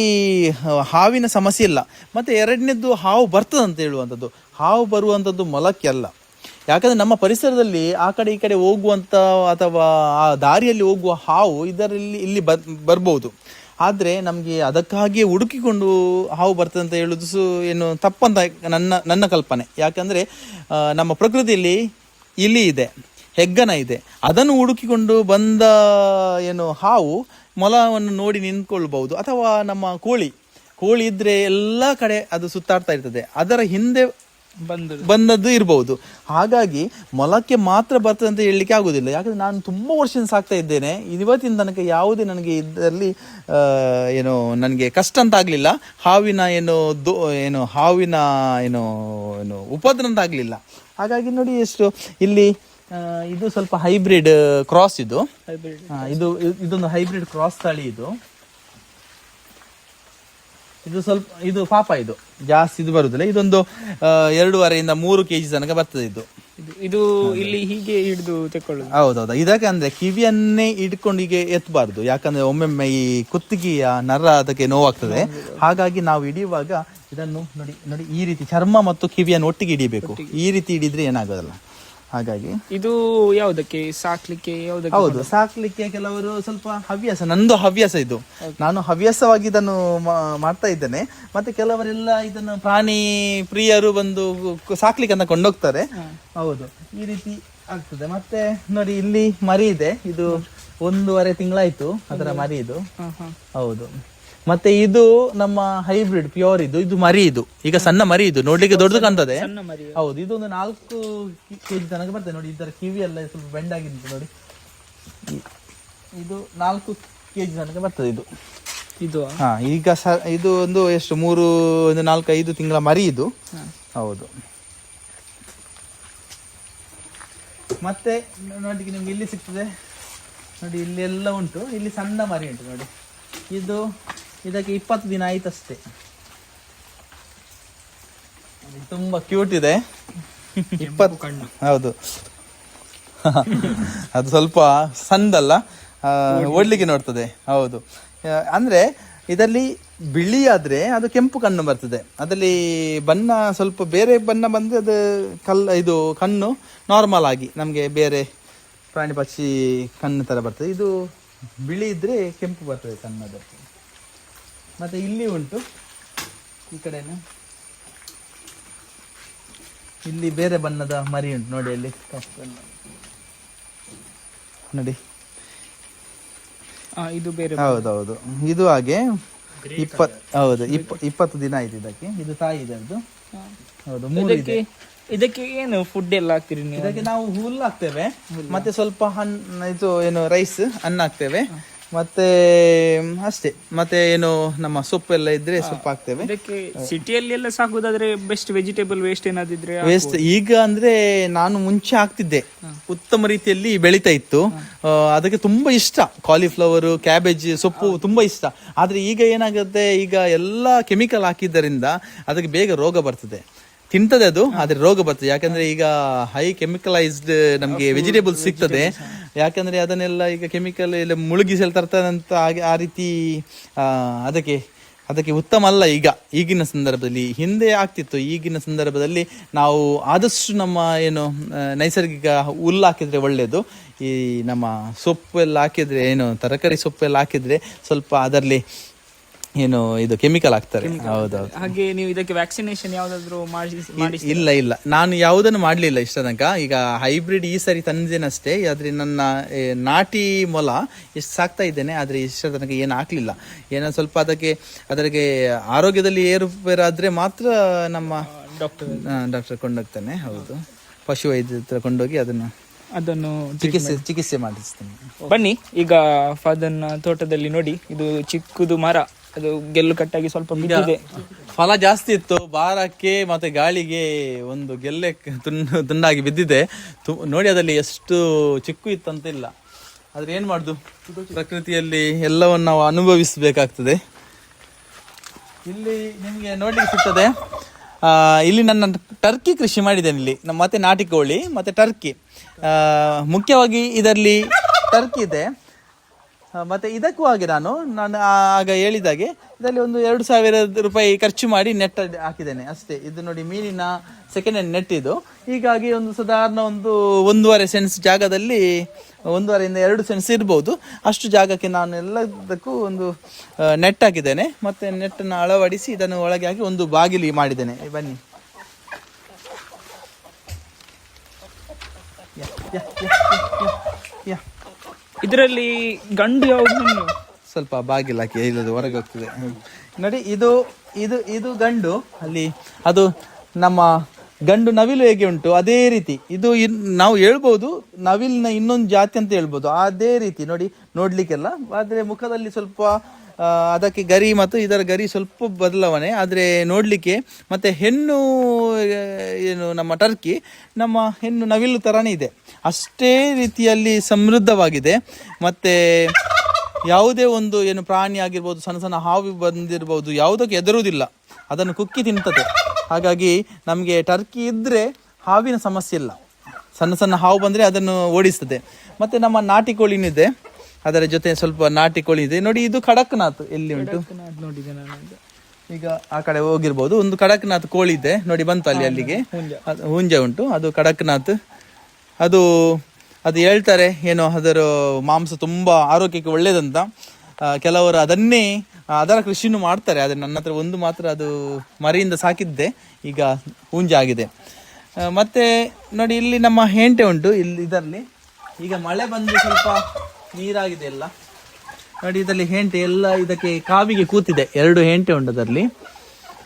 ಹಾವಿನ ಸಮಸ್ಯೆ ಇಲ್ಲ. ಮತ್ತೆ ಎರಡನೇದ್ದು, ಹಾವು ಬರ್ತದಂತ ಹೇಳುವಂಥದ್ದು. ಹಾವು ಬರುವಂಥದ್ದು ಮೊಲಕ್ಕೆ ಅಲ್ಲ. ಯಾಕಂದ್ರೆ ನಮ್ಮ ಪರಿಸರದಲ್ಲಿ ಆ ಕಡೆ ಈ ಕಡೆ ಹೋಗುವಂತ ಅಥವಾ ಆ ದಾರಿಯಲ್ಲಿ ಹೋಗುವ ಹಾವು ಇಲ್ಲಿ ಬರ್ಬೋದು. ಆದರೆ ನಮಗೆ ಅದಕ್ಕಾಗಿಯೇ ಹುಡುಕಿಕೊಂಡು ಹಾವು ಬರ್ತದೆ ಅಂತ ಹೇಳೋದು ಏನು ತಪ್ಪಂತ ನನ್ನ ಕಲ್ಪನೆ. ಯಾಕಂದರೆ ನಮ್ಮ ಪ್ರಕೃತಿಯಲ್ಲಿ ಇಲಿ ಇದೆ, ಹೆಗ್ಗಣ ಇದೆ, ಅದನ್ನು ಹುಡುಕಿಕೊಂಡು ಬಂದ ಏನು ಹಾವು ಮೊಲವನ್ನು ನೋಡಿ ನಿಂತ್ಕೊಳ್ಬಹುದು. ಅಥವಾ ನಮ್ಮ ಕೋಳಿ ಇದ್ರೆ ಎಲ್ಲ ಕಡೆ ಅದು ಸುತ್ತಾಡ್ತಾ ಇರ್ತದೆ, ಅದರ ಹಿಂದೆ ಬಂದದ್ದು ಇರಬಹುದು. ಹಾಗಾಗಿ ಮೊಲಕ್ಕೆ ಮಾತ್ರ ಬರ್ತದೆ ಅಂತ ಹೇಳಲಿಕ್ಕೆ ಆಗುದಿಲ್ಲ. ಯಾಕಂದ್ರೆ ನಾನು ತುಂಬಾ ವರ್ಷದಿಂದ ಸಾಕ್ತಾ ಇದ್ದೇನೆ. ಇವತ್ತಿನ ತನಕ ಯಾವುದೇ ನನಗೆ ಇದರಲ್ಲಿ ಏನು ನನಗೆ ಕಷ್ಟ ಅಂತ ಆಗ್ಲಿಲ್ಲ. ಹಾವಿನ ಹಾವಿನ ಉಪದ್ರ ಅಂತ ಆಗ್ಲಿಲ್ಲ. ಹಾಗಾಗಿ ನೋಡಿ ಎಷ್ಟು ಇಲ್ಲಿ ಇದು ಸ್ವಲ್ಪ ಹೈಬ್ರಿಡ್ ಕ್ರಾಸ್. ಇದೊಂದು ಹೈಬ್ರಿಡ್ ಕ್ರಾಸ್ ತಳಿ. ಇದು ಸ್ವಲ್ಪ ಇದು ಪಾಪ, ಇದು ಜಾಸ್ತಿ ಇದು ಬರುದಿಲ್ಲ. ಇದೊಂದು 2.5 3 kg ತನಕ ಬರ್ತದೆ. ಇದು ಇಲ್ಲಿ ಹೀಗೆ ಹಿಡಿದು ತೆಕ್ಕೊಳ್ಳೋದು. ಹೌದೌದು. ಇದಕ್ಕೆ ಅಂದ್ರೆ ಕಿವಿಯನ್ನೇ ಇಟ್ಕೊಂಡು ಹೀಗೆ ಎತ್ತಬಾರ್ದು. ಯಾಕಂದ್ರೆ ಒಮ್ಮೊಮ್ಮೆ ಈ ಕುತ್ತಿಗೆಯ ನರ ಅದಕ್ಕೆ ನೋವಾಗ್ತದೆ. ಹಾಗಾಗಿ ನಾವು ಹಿಡಿಯುವಾಗ ಇದನ್ನು ನೋಡಿ ಈ ರೀತಿ ಚರ್ಮ ಮತ್ತು ಕಿವಿಯನ್ನು ಒಟ್ಟಿಗೆ ಹಿಡಿಬೇಕು. ಈ ರೀತಿ ಹಿಡಿದ್ರೆ ಏನಾಗೋದಲ್ಲ. ಹಾಗಾಗಿ ಇದು ಯಾವುದಕ್ಕೆ ಸಾಕ್ಲಿಕ್ಕೆ? ಹೌದು, ಸಾಕ್ಲಿಕ್ಕೆ ಕೆಲವರು ಸ್ವಲ್ಪ ಹವ್ಯಾಸ. ನಂದು ಹವ್ಯಾಸ ಇದು. ನಾನು ಹವ್ಯಾಸವಾಗಿ ಇದನ್ನು ಮಾಡ್ತಾ ಇದ್ದೇನೆ. ಮತ್ತೆ ಕೆಲವರೆಲ್ಲ ಇದನ್ನು ಪ್ರಾಣಿ ಪ್ರಿಯರು ಬಂದು ಸಾಕ್ಲಿಕ್ಕೆ ಅಂತ ಕೊಂಡೋಗ್ತಾರೆ. ಹೌದು, ಈ ರೀತಿ ಆಗ್ತದೆ. ಮತ್ತೆ ನೋಡಿ ಇಲ್ಲಿ ಮರಿ ಇದೆ. ಇದು 1.5 ತಿಂಗಳಾಯ್ತು ಅದರ ಮರಿ ಇದು. ಹೌದು. ಮತ್ತೆ ಇದು ನಮ್ಮ ಹೈಬ್ರಿಡ್ ಪ್ಯೂರ್. ಇದು ಮರಿ. ಇದು ಈಗ ಸಣ್ಣ ಮರಿ. ಇದು ನೋಡ್ಲಿಕ್ಕೆ ದೊಡ್ಡದು ಕಾಣ್ತದೆ. ಹೌದು, ಇದೊಂದು 4 kg ತನಕ ಬರ್ತದೆ. ನೋಡಿ ಇದರ ಕಿವಿ ಎಲ್ಲ ಸ್ವಲ್ಪ ಬೆಂಡ್ ಆಗಿದ್ದು ನೋಡಿ. ಇದು 4 kg ತನಕ ಬರ್ತದೆ ಇದು. ಈಗ ಇದು ಒಂದು ಎಷ್ಟು 4-5 ತಿಂಗಳ ಮರಿ ಇದು. ಹೌದು. ಮತ್ತೆ ನೋಡಿ ನಿಮ್ಗೆ ಇಲ್ಲಿ ಸಿಗ್ತದೆ ನೋಡಿ, ಇಲ್ಲಿ ಎಲ್ಲ ಉಂಟು. ಇಲ್ಲಿ ಸಣ್ಣ ಮರಿ ಉಂಟು ನೋಡಿ. ಇದಕ್ಕೆ 20 ದಿನ ಆಯ್ತಷ್ಟೇ. ತುಂಬಾ ಕ್ಯೂಟ್ ಇದೆ. 20 ಕಣ್ಣು. ಹೌದು. ಅದು ಸ್ವಲ್ಪ ಸಣ್ಣದಲ್ಲ, ಓಡ್ಲಿಕ್ಕೆ ನೋಡ್ತದೆ. ಹೌದು. ಅಂದ್ರೆ ಇದರಲ್ಲಿ ಬಿಳಿ ಆದ್ರೆ ಅದು ಕೆಂಪು ಕಣ್ಣು ಬರ್ತದೆ. ಅದರಲ್ಲಿ ಬಣ್ಣ ಸ್ವಲ್ಪ ಬೇರೆ ಬಣ್ಣ ಬಂದ್ರೆ ಅದು ಕಣ್ಣು ನಾರ್ಮಲ್ ಆಗಿ ನಮ್ಗೆ ಬೇರೆ ಪ್ರಾಣಿ ಪಕ್ಷಿ ಕಣ್ಣು ತರ ಬರ್ತದೆ. ಇದು ಬಿಳಿ ಇದ್ರೆ ಕೆಂಪು ಬರ್ತದೆ ಕಣ್ಣದಕ್ಕೆ. ಮತ್ತೆ ಇಲ್ಲಿ ಉಂಟು, ಈ ಕಡೆನು ಇಲ್ಲಿ ಬೇರೆ ಬಣ್ಣದ ಮರಿ ಉಂಟು ನೋಡಿ. ಅಲ್ಲಿ ನೋಡಿ, ಇದು ಬೇರೆ. ಹೌದೌದು. ಇದು ಹಾಗೆ 20 ದಿನ ಆಯ್ತು ಇದಕ್ಕೆ. ಇದು ತಾಯಿ ಇದರದ್ದು. ಹೌದು, 3 ಇದೆ. ಇದಕ್ಕೆ ಏನು ಫುಡ್ ಎಲ್ಲ ಹಾಕ್ತೀರಿ ನೀವು? ಇದಕ್ಕೆ ನಾವು ಹುಲ್ಲು ಹಾಕ್ತೇವೆ. ಮತ್ತೆ ಸ್ವಲ್ಪ ರೈಸ್, ಅನ್ನ ಹಾಕ್ತೇವೆ. ಮತ್ತೆ ಅಷ್ಟೇ. ಮತ್ತೆ ನಮ್ಮ ಸೊಪ್ಪು ಎಲ್ಲ ಇದ್ರೆ ಸೊಪ್ಪು ಹಾಕ್ತೇವೆ. ಇದಕ್ಕೆ ಸಿಟಿಯಲ್ಲಿ ಎಲ್ಲ ಸಾಕುದಾದ್ರೆ ಬೆಸ್ಟ್ ವೆಜಿಟೇಬಲ್ ವೇಸ್ಟ್ ಏನಾದಿದ್ರೆ ವೇಸ್ಟ್. ಈಗ ಅಂದ್ರೆ ನಾನು ಮುಂಚೆ ಹಾಕ್ತಿದ್ದೆ, ಉತ್ತಮ ರೀತಿಯಲ್ಲಿ ಬೆಳೀತಾ ಇತ್ತು. ಅದಕ್ಕೆ ತುಂಬಾ ಇಷ್ಟ. ಕಾಲಿಫ್ಲವರ್, ಕ್ಯಾಬೇಜ್, ಸೊಪ್ಪು ತುಂಬಾ ಇಷ್ಟ. ಆದ್ರೆ ಈಗ ಏನಾಗುತ್ತೆ, ಈಗ ಎಲ್ಲ ಕೆಮಿಕಲ್ ಹಾಕಿದ್ದರಿಂದ ಅದಕ್ಕೆ ಬೇಗ ರೋಗ ಬರ್ತದೆ. ತಿಂತದೆ ಅದು, ಆದ್ರೆ ರೋಗ ಬರ್ತದೆ. ಯಾಕಂದ್ರೆ ಈಗ ಹೈ ಕೆಮಿಕಲೈಸ್ಡ್ ನಮ್ಗೆ ವೆಜಿಟೇಬಲ್ಸ್ ಸಿಗ್ತದೆ. ಯಾಕಂದ್ರೆ ಅದನ್ನೆಲ್ಲ ಈಗ ಕೆಮಿಕಲ್ ಎಲ್ಲ ಮುಳುಗಿಸಲು ತರ್ತಾರಂತ. ಆ ರೀತಿ ಅದಕ್ಕೆ ಉತ್ತಮ ಅಲ್ಲ ಈಗಿನ ಸಂದರ್ಭದಲ್ಲಿ. ಹಿಂದೆ ಆಗ್ತಿತ್ತು. ಈಗಿನ ಸಂದರ್ಭದಲ್ಲಿ ನಾವು ಆದಷ್ಟು ನಮ್ಮ ನೈಸರ್ಗಿಕ ಹುಲ್ಲು ಹಾಕಿದ್ರೆ ಒಳ್ಳೇದು. ಈ ನಮ್ಮ ಸೊಪ್ಪು ಎಲ್ಲ ಹಾಕಿದ್ರೆ, ತರಕಾರಿ ಸೊಪ್ಪು ಎಲ್ಲ ಹಾಕಿದ್ರೆ ಸ್ವಲ್ಪ ಅದರಲ್ಲಿ ಏನು ಇದು ಕೆಮಿಕಲ್ ಹಾಕ್ತಾರೆ. ಹೌದೌದು. ಹಾಗೆ ನೀವು ಇದಕ್ಕೆ ವ್ಯಾಕ್ಸಿನೇಷನ್ ಯಾವ್ದಾದ್ರು ಮಾಡಿ? ಇಲ್ಲ ನಾನು ಯಾವುದನ್ನು ಮಾಡಲಿಲ್ಲ ಇಷ್ಟ ತನಕ. ಈಗ ಹೈಬ್ರಿಡ್ ಈ ಸರಿ ತಂದಿದ್ದೇನಷ್ಟೇ. ಆದ್ರೆ ನನ್ನ ನಾಟಿ ಮೊಲ ಎಷ್ಟು ಸಾಕ್ತಾ ಇದ್ದೇನೆ, ಆದ್ರೆ ಇಷ್ಟ ತನಕ ಏನು ಹಾಕ್ಲಿಲ್ಲ. ಏನೋ ಸ್ವಲ್ಪ ಅದಕ್ಕೆ ಆರೋಗ್ಯದಲ್ಲಿ ಏರುಪೇರಾದ್ರೆ ಮಾತ್ರ ನಮ್ಮ ಡಾಕ್ಟರ್ ಕೊಂಡೋಗ್ತಾನೆ. ಹೌದು, ಪಶು ವೈದ್ಯ ಹತ್ರ ಕೊಂಡೋಗಿ ಅದನ್ನು ಚಿಕಿತ್ಸೆ ಮಾಡಿಸ್ತೇನೆ. ಬನ್ನಿ, ಈಗ ಫಾದರ್ನ ತೋಟದಲ್ಲಿ ನೋಡಿ, ಇದು ಚಿಕ್ಕದು ಮರ, ಅದು ಗೆಲ್ಲು ಕಟ್ಟಾಗಿ ಸ್ವಲ್ಪ ಬಿದ್ದಿದೆ. ಫಲ ಜಾಸ್ತಿ ಇತ್ತು, ಭಾರಕ್ಕೆ ಮತ್ತೆ ಗಾಳಿಗೆ ಒಂದು ಗೆಲ್ಲೆ ತುಂಡಾಗಿ ಬಿದ್ದಿದೆ. ನೋಡಿ ಅದರಲ್ಲಿ ಎಷ್ಟು ಚಿಕ್ಕು ಇತ್ತಂತ ಇಲ್ಲ. ಆದ್ರೆ ಏನ್ ಮಾಡುದು, ಪ್ರಕೃತಿಯಲ್ಲಿ ಎಲ್ಲವನ್ನು ನಾವು ಅನುಭವಿಸಬೇಕಾಗ್ತದೆ. ಇಲ್ಲಿ ನಿಮ್ಗೆ ನೋಡ್ಲಿಕ್ಕೆ ಸಿಗ್ತದೆ, ಇಲ್ಲಿ ನನ್ನ ಟರ್ಕಿ ಕೃಷಿ ಮಾಡಿದ್ದೇನೆ. ಇಲ್ಲಿ ಮತ್ತೆ ನಾಟಿ ಕೋಳಿ ಮತ್ತೆ ಟರ್ಕಿ, ಮುಖ್ಯವಾಗಿ ಇದರಲ್ಲಿ ಟರ್ಕಿ ಇದೆ. ಮತ್ತೆ ಇದಕ್ಕೂ ಹಾಗೆ ನಾನು ಆಗ ಹೇಳಿದಾಗೆ ಇದರಲ್ಲಿ ಒಂದು 2,000 ರೂಪಾಯಿ ಖರ್ಚು ಮಾಡಿ ನೆಟ್ ಹಾಕಿದ್ದೇನೆ ಅಷ್ಟೇ. ಇದು ನೋಡಿ ಮೀನಿನ ಸೆಕೆಂಡ್ ಹ್ಯಾಂಡ್ ನೆಟ್ ಇದು. ಹೀಗಾಗಿ ಒಂದು ಸಾಧಾರಣ 1.5 ಸೆನ್ಸ್ ಜಾಗದಲ್ಲಿ 1.5 ಇಂದ 2 ಸೆನ್ಸ್ ಇರ್ಬೋದು, ಅಷ್ಟು ಜಾಗಕ್ಕೆ ನಾನು ಎಲ್ಲದಕ್ಕೂ ಒಂದು ನೆಟ್ ಹಾಕಿದ್ದೇನೆ. ಮತ್ತೆ ನೆಟ್ಟನ್ನು ಅಳವಡಿಸಿ ಇದನ್ನು ಒಳಗೆ ಹಾಕಿ ಒಂದು ಬಾಗಿಲಿ ಮಾಡಿದ್ದೇನೆ. ಬನ್ನಿ, ಇದರಲ್ಲಿ ಗಂಡು ಯಾವುದು? ಸ್ವಲ್ಪ ಬಾಗಿಲು ಹಾಕಿ ಇಲ್ಲದು ಹೊರಗೆ ಹೋಗ್ತದೆ ನೋಡಿ. ಇದು ಗಂಡು, ಅಲ್ಲಿ ಅದು ನಮ್ಮ ಗಂಡು ನವಿಲು ಹೇಗೆ ಉಂಟು ಅದೇ ರೀತಿ ಇದು. ನಾವು ಹೇಳ್ಬೋದು ನವಿಲಿನ ಇನ್ನೊಂದು ಜಾತಿ ಅಂತ ಹೇಳ್ಬೋದು, ಅದೇ ರೀತಿ ನೋಡಿ ನೋಡ್ಲಿಕ್ಕೆಲ್ಲ. ಆದ್ರೆ ಮುಖದಲ್ಲಿ ಸ್ವಲ್ಪ ಅದಕ್ಕೆ ಗರಿ ಮತ್ತು ಇದರ ಗರಿ ಸ್ವಲ್ಪ ಬದಲಾವಣೆ, ಆದರೆ ನೋಡಲಿಕ್ಕೆ ಮತ್ತೆ ಹೆಣ್ಣು ಏನು ನಮ್ಮ ಟರ್ಕಿ ನಮ್ಮ ಹೆಣ್ಣು ನವಿಲು ಥರನೇ ಇದೆ, ಅಷ್ಟೇ ರೀತಿಯಲ್ಲಿ ಸಮೃದ್ಧವಾಗಿದೆ. ಮತ್ತು ಯಾವುದೇ ಒಂದು ಏನು ಪ್ರಾಣಿ ಆಗಿರ್ಬೋದು, ಸಣ್ಣ ಸಣ್ಣ ಹಾವು ಬಂದಿರ್ಬೋದು, ಯಾವುದಕ್ಕೆ ಹೆದರುವುದಿಲ್ಲ, ಅದನ್ನು ಕುಕ್ಕಿ ತಿಂತದೆ. ಹಾಗಾಗಿ ನಮಗೆ ಟರ್ಕಿ ಇದ್ದರೆ ಹಾವಿನ ಸಮಸ್ಯೆ ಇಲ್ಲ. ಸಣ್ಣ ಸಣ್ಣ ಹಾವು ಬಂದರೆ ಅದನ್ನು ಓಡಿಸ್ತದೆ. ಮತ್ತು ನಮ್ಮ ನಾಟಿ ಕೋಳಿನೂ ಇದೆ, ಅದರ ಜೊತೆ ಸ್ವಲ್ಪ ನಾಟಿ ಕೋಳಿ ಇದೆ ನೋಡಿ. ಇದು ಕಡಕ್ನಾಥ್ ಎಲ್ಲಿ ಉಂಟು ಈಗ ಆ ಕಡೆ ಹೋಗಿರ್ಬೋದು. ಒಂದು ಕಡಕ್ನಾಥ್ ಕೋಳಿ ಇದೆ ನೋಡಿ, ಬಂತು ಅಲ್ಲಿಗೆ ಹುಂಜ ಉಂಟು, ಅದು ಕಡಕ್ನಾಥ್. ಅದು ಹೇಳ್ತಾರೆ ಏನೋ ಅದರ ಮಾಂಸ ತುಂಬ ಆರೋಗ್ಯಕ್ಕೆ ಒಳ್ಳೇದಂತ. ಕೆಲವರು ಅದರ ಕೃಷಿನೂ ಮಾಡ್ತಾರೆ. ಆದರೆ ನನ್ನ ಹತ್ರ ಒಂದು ಮಾತ್ರ ಅದು ಮರಿಯಿಂದ ಸಾಕಿದ್ದೆ, ಈಗ ಹುಂಜ ಆಗಿದೆ. ಮತ್ತೆ ನೋಡಿ ಇಲ್ಲಿ ನಮ್ಮ ಹೆಂಟೆ ಉಂಟು ಇದರಲ್ಲಿ. ಈಗ ಮಳೆ ಬಂದು ಸ್ವಲ್ಪ ನೀರಾಗಿದೆ ಎಲ್ಲ ನೋಡಿ. ಇದರಲ್ಲಿ ಹೆಂಟೆ ಎಲ್ಲ ಇದಕ್ಕೆ ಕಾವಿಗೆ ಕೂತಿದೆ. 2 ಹೆಂಟೆ ಉಂಟು ಅದರಲ್ಲಿ.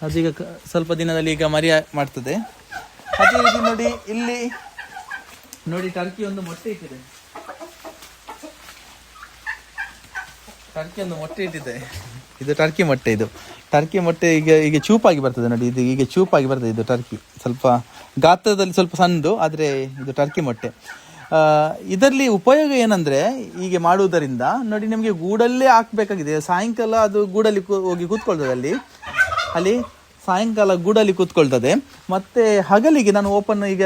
ಅದೀಗ ಸ್ವಲ್ಪ ದಿನದಲ್ಲಿ ಈಗ ಮರಿ ಮಾಡ್ತದೆ. ಅದೇ ರೀತಿ ನೋಡಿ ಇಲ್ಲಿ ನೋಡಿ ಟರ್ಕಿ ಒಂದು ಮೊಟ್ಟೆ ಇಟ್ಟಿದೆ. ಇದು ಟರ್ಕಿ ಮೊಟ್ಟೆ. ಇದು ಟರ್ಕಿ ಮೊಟ್ಟೆ ಈಗ ಚೂಪಾಗಿ ಬರ್ತದೆ ನೋಡಿ. ಇದು ಈಗ ಚೂಪಾಗಿ ಬರ್ತದೆ. ಇದು ಟರ್ಕಿ ಸ್ವಲ್ಪ ಗಾತ್ರದಲ್ಲಿ ಸ್ವಲ್ಪ ಸಣ್ಣದು, ಆದರೆ ಇದು ಟರ್ಕಿ ಮೊಟ್ಟೆ. ಇದರಲ್ಲಿ ಉಪಯೋಗ ಏನಂದ್ರೆ, ಹೀಗೆ ಮಾಡುವುದರಿಂದ ನೋಡಿ ನಿಮಗೆ ಗೂಡಲ್ಲೇ ಹಾಕ್ಬೇಕಾಗಿದೆ. ಸಾಯಂಕಾಲ ಅದು ಗೂಡಲ್ಲಿ ಹೋಗಿ ಕೂತ್ಕೊಳ್ತದೆ. ಅಲ್ಲಿ ಸಾಯಂಕಾಲ ಗೂಡಲ್ಲಿ ಕೂತ್ಕೊಳ್ತದೆ. ಮತ್ತೆ ಹಗಲಿಗೆ ನಾನು ಓಪನ್ ಈಗ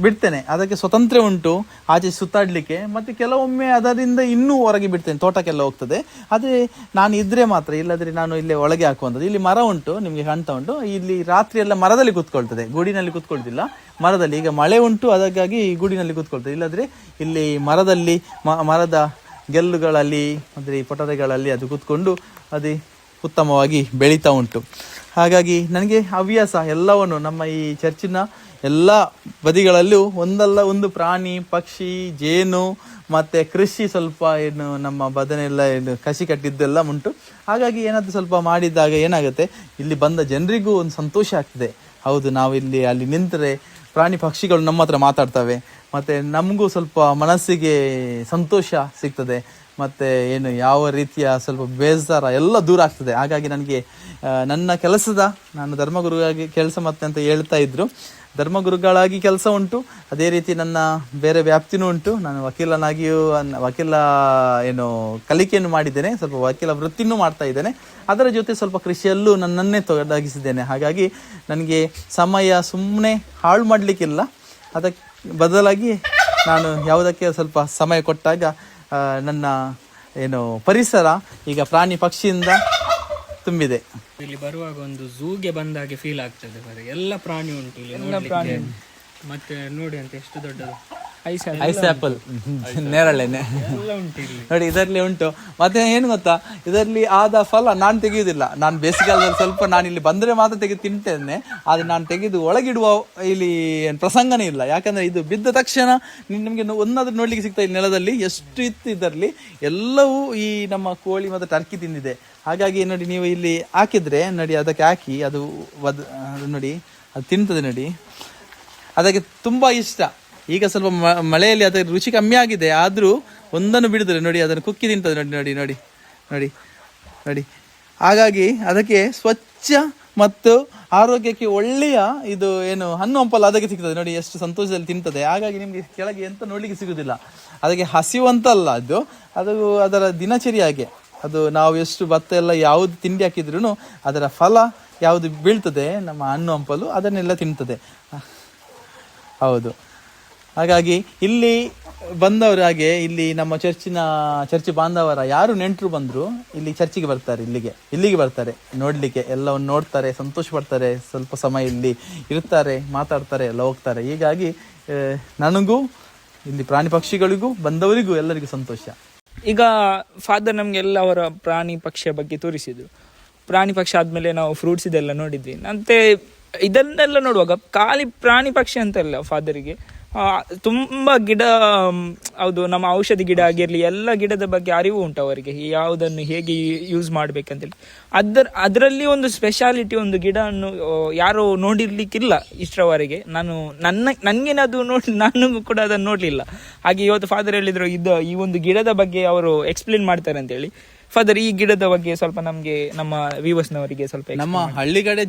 ಬಿಡ್ತೇನೆ, ಅದಕ್ಕೆ ಸ್ವತಂತ್ರ ಉಂಟು ಆಚೆ ಸುತ್ತಾಡಲಿಕ್ಕೆ. ಮತ್ತೆ ಕೆಲವೊಮ್ಮೆ ಅದರಿಂದ ಇನ್ನೂ ಹೊರಗೆ ಬಿಡ್ತೇನೆ, ತೋಟಕ್ಕೆಲ್ಲ ಹೋಗ್ತದೆ. ಆದರೆ ನಾನು ಇದ್ರೆ ಮಾತ್ರ, ಇಲ್ಲದ್ರೆ ನಾನು ಇಲ್ಲೇ ಒಳಗೆ ಹಾಕುವಂಥದ್ದು. ಇಲ್ಲಿ ಮರ ಉಂಟು, ನಿಮಗೆ ಕಾಣ್ತಾ ಉಂಟು. ಇಲ್ಲಿ ರಾತ್ರಿ ಎಲ್ಲ ಮರದಲ್ಲಿ ಕೂತ್ಕೊಳ್ತದೆ, ಗೂಡಿನಲ್ಲಿ ಕೂತ್ಕೊಳ್ತಿಲ್ಲ, ಮರದಲ್ಲಿ. ಈಗ ಮಳೆ ಉಂಟು, ಅದಕ್ಕಾಗಿ ಗೂಡಿನಲ್ಲಿ ಕೂತ್ಕೊಳ್ತದೆ. ಇಲ್ಲದ್ರೆ ಇಲ್ಲಿ ಮರದಲ್ಲಿ ಮರದ ಗೆಲ್ಲುಗಳಲ್ಲಿ ಅಂದರೆ ಪೊಟರೆಗಳಲ್ಲಿ ಅದು ಕೂತ್ಕೊಂಡು ಅದೇ ಉತ್ತಮವಾಗಿ ಬೆಳೀತಾ ಉಂಟು. ಹಾಗಾಗಿ ನನಗೆ ಹವ್ಯಾಸ ಎಲ್ಲವನ್ನು ನಮ್ಮ ಈ ಚರ್ಚಿನ ಎಲ್ಲ ಬದಿಗಳಲ್ಲೂ ಒಂದಲ್ಲ ಒಂದು ಪ್ರಾಣಿ, ಪಕ್ಷಿ, ಜೇನು ಮತ್ತು ಕೃಷಿ, ಸ್ವಲ್ಪ ಏನು ನಮ್ಮ ಬದನೆಲ್ಲ ಏನು ಕಸಿ ಕಟ್ಟಿದ್ದೆಲ್ಲ ಉಂಟು. ಹಾಗಾಗಿ ಏನಾದರೂ ಸ್ವಲ್ಪ ಮಾಡಿದಾಗ ಏನಾಗುತ್ತೆ, ಇಲ್ಲಿ ಬಂದ ಜನರಿಗೂ ಒಂದು ಸಂತೋಷ ಆಗ್ತದೆ. ಹೌದು, ನಾವಿಲ್ಲಿ ಅಲ್ಲಿ ನಿಂತರೆ ಪ್ರಾಣಿ ಪಕ್ಷಿಗಳು ನಮ್ಮ ಹತ್ರ ಮಾತಾಡ್ತವೆ, ಮತ್ತು ನಮಗೂ ಸ್ವಲ್ಪ ಮನಸ್ಸಿಗೆ ಸಂತೋಷ ಸಿಗ್ತದೆ. ಮತ್ತು ಏನು ಯಾವ ರೀತಿಯ ಸ್ವಲ್ಪ ಬೇಸರ ಎಲ್ಲ ದೂರ ಆಗ್ತದೆ. ಹಾಗಾಗಿ ನನಗೆ ನನ್ನ ನಾನು ಧರ್ಮಗುರುವಾಗಿ ಕೆಲಸ ಮತ್ತೆ ಅಂತ ಹೇಳ್ತಾ ಇದ್ರು. ಧರ್ಮಗುರುಗಳಾಗಿ ಕೆಲಸ ಉಂಟು, ಅದೇ ರೀತಿ ನನ್ನ ಬೇರೆ ವ್ಯಾಪ್ತಿನೂ ಉಂಟು. ನಾನು ವಕೀಲ ಕಲಿಕೆಯನ್ನು ಮಾಡಿದ್ದೇನೆ, ಸ್ವಲ್ಪ ವಕೀಲ ವೃತ್ತಿನೂ ಮಾಡ್ತಾ ಇದ್ದೇನೆ. ಅದರ ಜೊತೆ ಸ್ವಲ್ಪ ಕೃಷಿಯಲ್ಲೂ ನನ್ನನ್ನೇ ತೊಡಗಿಸಿದ್ದೇನೆ. ಹಾಗಾಗಿ ನನಗೆ ಸಮಯ ಸುಮ್ಮನೆ ಹಾಳು ಮಾಡಲಿಕ್ಕಿಲ್ಲ. ಅದಕ್ಕೆ ಬದಲಾಗಿ ನಾನು ಯಾವುದಕ್ಕೆ ಸ್ವಲ್ಪ ಸಮಯ ಕೊಟ್ಟಾಗ ನನ್ನ ಪರಿಸರ ಈಗ ಪ್ರಾಣಿ ಪಕ್ಷಿಯಿಂದ ತುಂಬಿದೆ. ಇಲ್ಲಿ ಬರುವಾಗ ಒಂದು ಝೂಗೆ ಬಂದಾಗೆ ಫೀಲ್ ಆಗ್ತದೆ. ಎಲ್ಲ ಪ್ರಾಣಿ ಉಂಟು ಇಲ್ಲಿ, ಮತ್ತೆ ನೋಡಿ ಅಂತ ಎಷ್ಟು ದೊಡ್ಡದು. ಐಸ್ ಆಪಲ್ ನೇರಳೆ ನೋಡಿ ಇದರಲ್ಲಿ ಉಂಟು. ಮತ್ತೆ ಏನು ಗೊತ್ತಾ, ಇದರಲ್ಲಿ ಆದ ಫಲ ನಾನು ತೆಗೆಯುವುದಿಲ್ಲ. ನಾನು ಬೇಸಿಗೆಕಾಲದಲ್ಲಿ ಸ್ವಲ್ಪ ನಾನು ಇಲ್ಲಿ ಬಂದರೆ ಮಾತ್ರ ತೆಗೆದು ತಿಂತೇನೆ. ಆದರೆ ನಾನು ತೆಗೆದು ಒಳಗಿಡುವ ಇಲ್ಲಿ ಪ್ರಸಂಗನೇ ಇಲ್ಲ. ಯಾಕಂದ್ರೆ ಇದು ಬಿದ್ದ ತಕ್ಷಣ ನಿಮಗೆ ಒಂದಾದ್ರೂ ನೋಡ್ಲಿಕ್ಕೆ ಸಿಗ್ತಾ ಇಲ್ಲ. ನೆಲದಲ್ಲಿ ಎಷ್ಟು ಇತ್ತು ಇದರಲ್ಲಿ ಎಲ್ಲವೂ ಈ ನಮ್ಮ ಕೋಳಿ ಮತ್ತು ಟರ್ಕಿ ತಿಂದಿದೆ. ಹಾಗಾಗಿ ನೋಡಿ ನೀವು ಇಲ್ಲಿ ಹಾಕಿದ್ರೆ ನೋಡಿ, ಅದಕ್ಕೆ ಹಾಕಿ ಅದು ನೋಡಿ ಅದು ತಿಂತದೆ ನೋಡಿ. ಅದಕ್ಕೆ ತುಂಬಾ ಇಷ್ಟ. ಈಗ ಸ್ವಲ್ಪ ಮಳೆಯಲ್ಲಿ ಅದರ ರುಚಿ ಕಮ್ಮಿ ಆಗಿದೆ, ಆದರೂ ಒಂದನ್ನು ಬಿಡುತ್ತದೆ ನೋಡಿ, ಅದನ್ನು ಕುಕ್ಕಿ ತಿಂತದೆ ನೋಡಿ ನೋಡಿ ನೋಡಿ ನೋಡಿ ನೋಡಿ. ಹಾಗಾಗಿ ಅದಕ್ಕೆ ಸ್ವಚ್ಛ ಮತ್ತು ಆರೋಗ್ಯಕ್ಕೆ ಒಳ್ಳೆಯ ಇದು ಏನು ಹಣ್ಣು ಹಂಪಲು ಅದಕ್ಕೆ ಸಿಗ್ತದೆ ನೋಡಿ, ಎಷ್ಟು ಸಂತೋಷದಲ್ಲಿ ತಿಂತದೆ. ಹಾಗಾಗಿ ನಿಮಗೆ ಕೆಳಗೆ ಎಂತ ನೋಡ್ಲಿಕ್ಕೆ ಸಿಗುದಿಲ್ಲ. ಅದಕ್ಕೆ ಹಸಿವಂತಲ್ಲ ಅದು ಅದರ ದಿನಚರಿಯಾಗೆ. ಅದು ನಾವು ಎಷ್ಟು ಭತ್ತ ಎಲ್ಲ ಯಾವುದು ತಿಂಡಿ ಹಾಕಿದ್ರೂ ಅದರ ಫಲ ಯಾವುದು ಬೀಳ್ತದೆ, ನಮ್ಮ ಹಣ್ಣು ಹಂಪಲು ಅದನ್ನೆಲ್ಲ ತಿಂತದೆ. ಹೌದು. ಹಾಗಾಗಿ ಇಲ್ಲಿ ಬಂದವರು, ಹಾಗೆ ಇಲ್ಲಿ ನಮ್ಮ ಚರ್ಚ್ ಬಾಂಧವರ ಯಾರು ನೆಂಟರು ಬಂದರು ಇಲ್ಲಿ ಚರ್ಚಿಗೆ ಬರ್ತಾರೆ, ಇಲ್ಲಿಗೆ ಬರ್ತಾರೆ ನೋಡಲಿಕ್ಕೆ, ಎಲ್ಲವನ್ನು ನೋಡ್ತಾರೆ, ಸಂತೋಷ ಪಡ್ತಾರೆ, ಸ್ವಲ್ಪ ಸಮಯ ಇಲ್ಲಿ ಇರ್ತಾರೆ, ಮಾತಾಡ್ತಾರೆ, ಎಲ್ಲ ಹೋಗ್ತಾರೆ. ಹೀಗಾಗಿ ನನಗೂ ಇಲ್ಲಿ ಪ್ರಾಣಿ ಪಕ್ಷಿಗಳಿಗೂ ಬಂದವರಿಗೂ ಎಲ್ಲರಿಗೂ ಸಂತೋಷ. ಈಗ ಫಾದರ್ ನಮ್ಗೆ ಎಲ್ಲ ಅವರ ಪ್ರಾಣಿ ಪಕ್ಷಿಯ ಬಗ್ಗೆ ತೋರಿಸಿದ್ರು. ಪ್ರಾಣಿ ಪಕ್ಷಿ ಆದ್ಮೇಲೆ ನಾವು ಫ್ರೂಟ್ಸ್ ಇದೆಲ್ಲ ನೋಡಿದ್ವಿ. ಮತ್ತೆ ಇದನ್ನೆಲ್ಲ ನೋಡುವಾಗ ಖಾಲಿ ಪ್ರಾಣಿ ಪಕ್ಷಿ ಅಂತಲ್ಲ, ಫಾದರಿಗೆ ತುಂಬ ಗಿಡ, ಹೌದು, ನಮ್ಮ ಔಷಧಿ ಗಿಡ ಆಗಿರಲಿ ಎಲ್ಲ ಗಿಡದ ಬಗ್ಗೆ ಅರಿವು ಉಂಟು ಅವರಿಗೆ, ಯಾವುದನ್ನು ಹೇಗೆ ಯೂಸ್ ಮಾಡ್ಬೇಕಂತೇಳಿ. ಅದರಲ್ಲಿ ಒಂದು ಸ್ಪೆಷಾಲಿಟಿ, ಒಂದು ಗಿಡವನ್ನು ಯಾರು ನೋಡಿರ್ಲಿಕ್ಕಿಲ್ಲ ಇಷ್ಟರವರೆಗೆ. ನನಗೇನದು ನನಗೂ ಕೂಡ ಅದನ್ನು ನೋಡಲಿಲ್ಲ. ಹಾಗೆ ಇವತ್ತು ಫಾದರ್ ಹೇಳಿದ್ರು ಈ ಒಂದು ಗಿಡದ ಬಗ್ಗೆ ಅವರು ಎಕ್ಸ್ಪ್ಲೇನ್ ಮಾಡ್ತಾರೆ ಅಂತೇಳಿ. ಫಾದರ್, ಈ ಗಿಡದ ಬಗ್ಗೆ ಸ್ವಲ್ಪ ನಮಗೆ, ನಮ್ಮ ವ್ಯೂವರ್ಸ್ನವರಿಗೆ ಸ್ವಲ್ಪ. ನಮ್ಮ ಹಳ್ಳಿ ಕಡೆ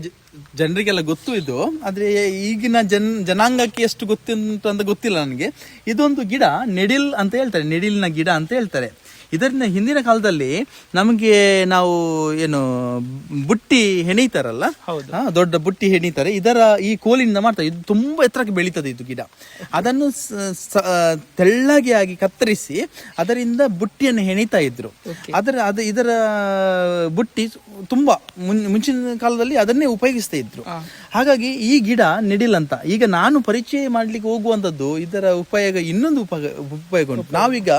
ಜನರಿಗೆಲ್ಲ ಗೊತ್ತು ಇದು, ಆದ್ರೆ ಈಗಿನ ಜನಾಂಗಕ್ಕೆ ಎಷ್ಟು ಗೊತ್ತುಂಟು ಅಂತ ಗೊತ್ತಿಲ್ಲ ನನಗೆ. ಇದೊಂದು ಗಿಡ ನೆಡಿಲ್ ಅಂತ ಹೇಳ್ತಾರೆ, ನೆಡಿಲ್ನ ಗಿಡ ಅಂತ ಹೇಳ್ತಾರೆ. ಇದರಿಂದ ಹಿಂದಿನ ಕಾಲದಲ್ಲಿ ನಮಗೆ ನಾವು ಏನು ಬುಟ್ಟಿ ಹೆಣೀತಾರಲ್ಲ, ದೊಡ್ಡ ಬುಟ್ಟಿ ಹೆಣೀತಾರೆ, ಇದರ ಈ ಕೋಲಿನಿಂದ ಮಾಡ್ತಾರೆ. ಇದು ತುಂಬಾ ಎತ್ತರಕ್ಕೆ ಬೆಳೀತದೆ ಇದು ಗಿಡ. ಅದನ್ನು ತೆಳ್ಳಗೆ ಆಗಿ ಕತ್ತರಿಸಿ ಅದರಿಂದ ಬುಟ್ಟಿಯನ್ನು ಹೆಣೀತಾ ಇದ್ರು. ಇದರ ಬುಟ್ಟಿ ತುಂಬಾ ಮುಂಚಿನ ಕಾಲದಲ್ಲಿ ಅದನ್ನೇ ಉಪಯೋಗಿಸ್ತಾ ಇದ್ರು. ಹಾಗಾಗಿ ಈ ಗಿಡ ನೆಡಿಲ್ ಅಂತ. ಈಗ ನಾನು ಪರಿಚಯ ಮಾಡ್ಲಿಕ್ಕೆ ಹೋಗುವಂಥದ್ದು ಇದರ ಉಪಯೋಗ, ಇನ್ನೊಂದು ಉಪಯೋಗ ಉಂಟು. ನಾವೀಗ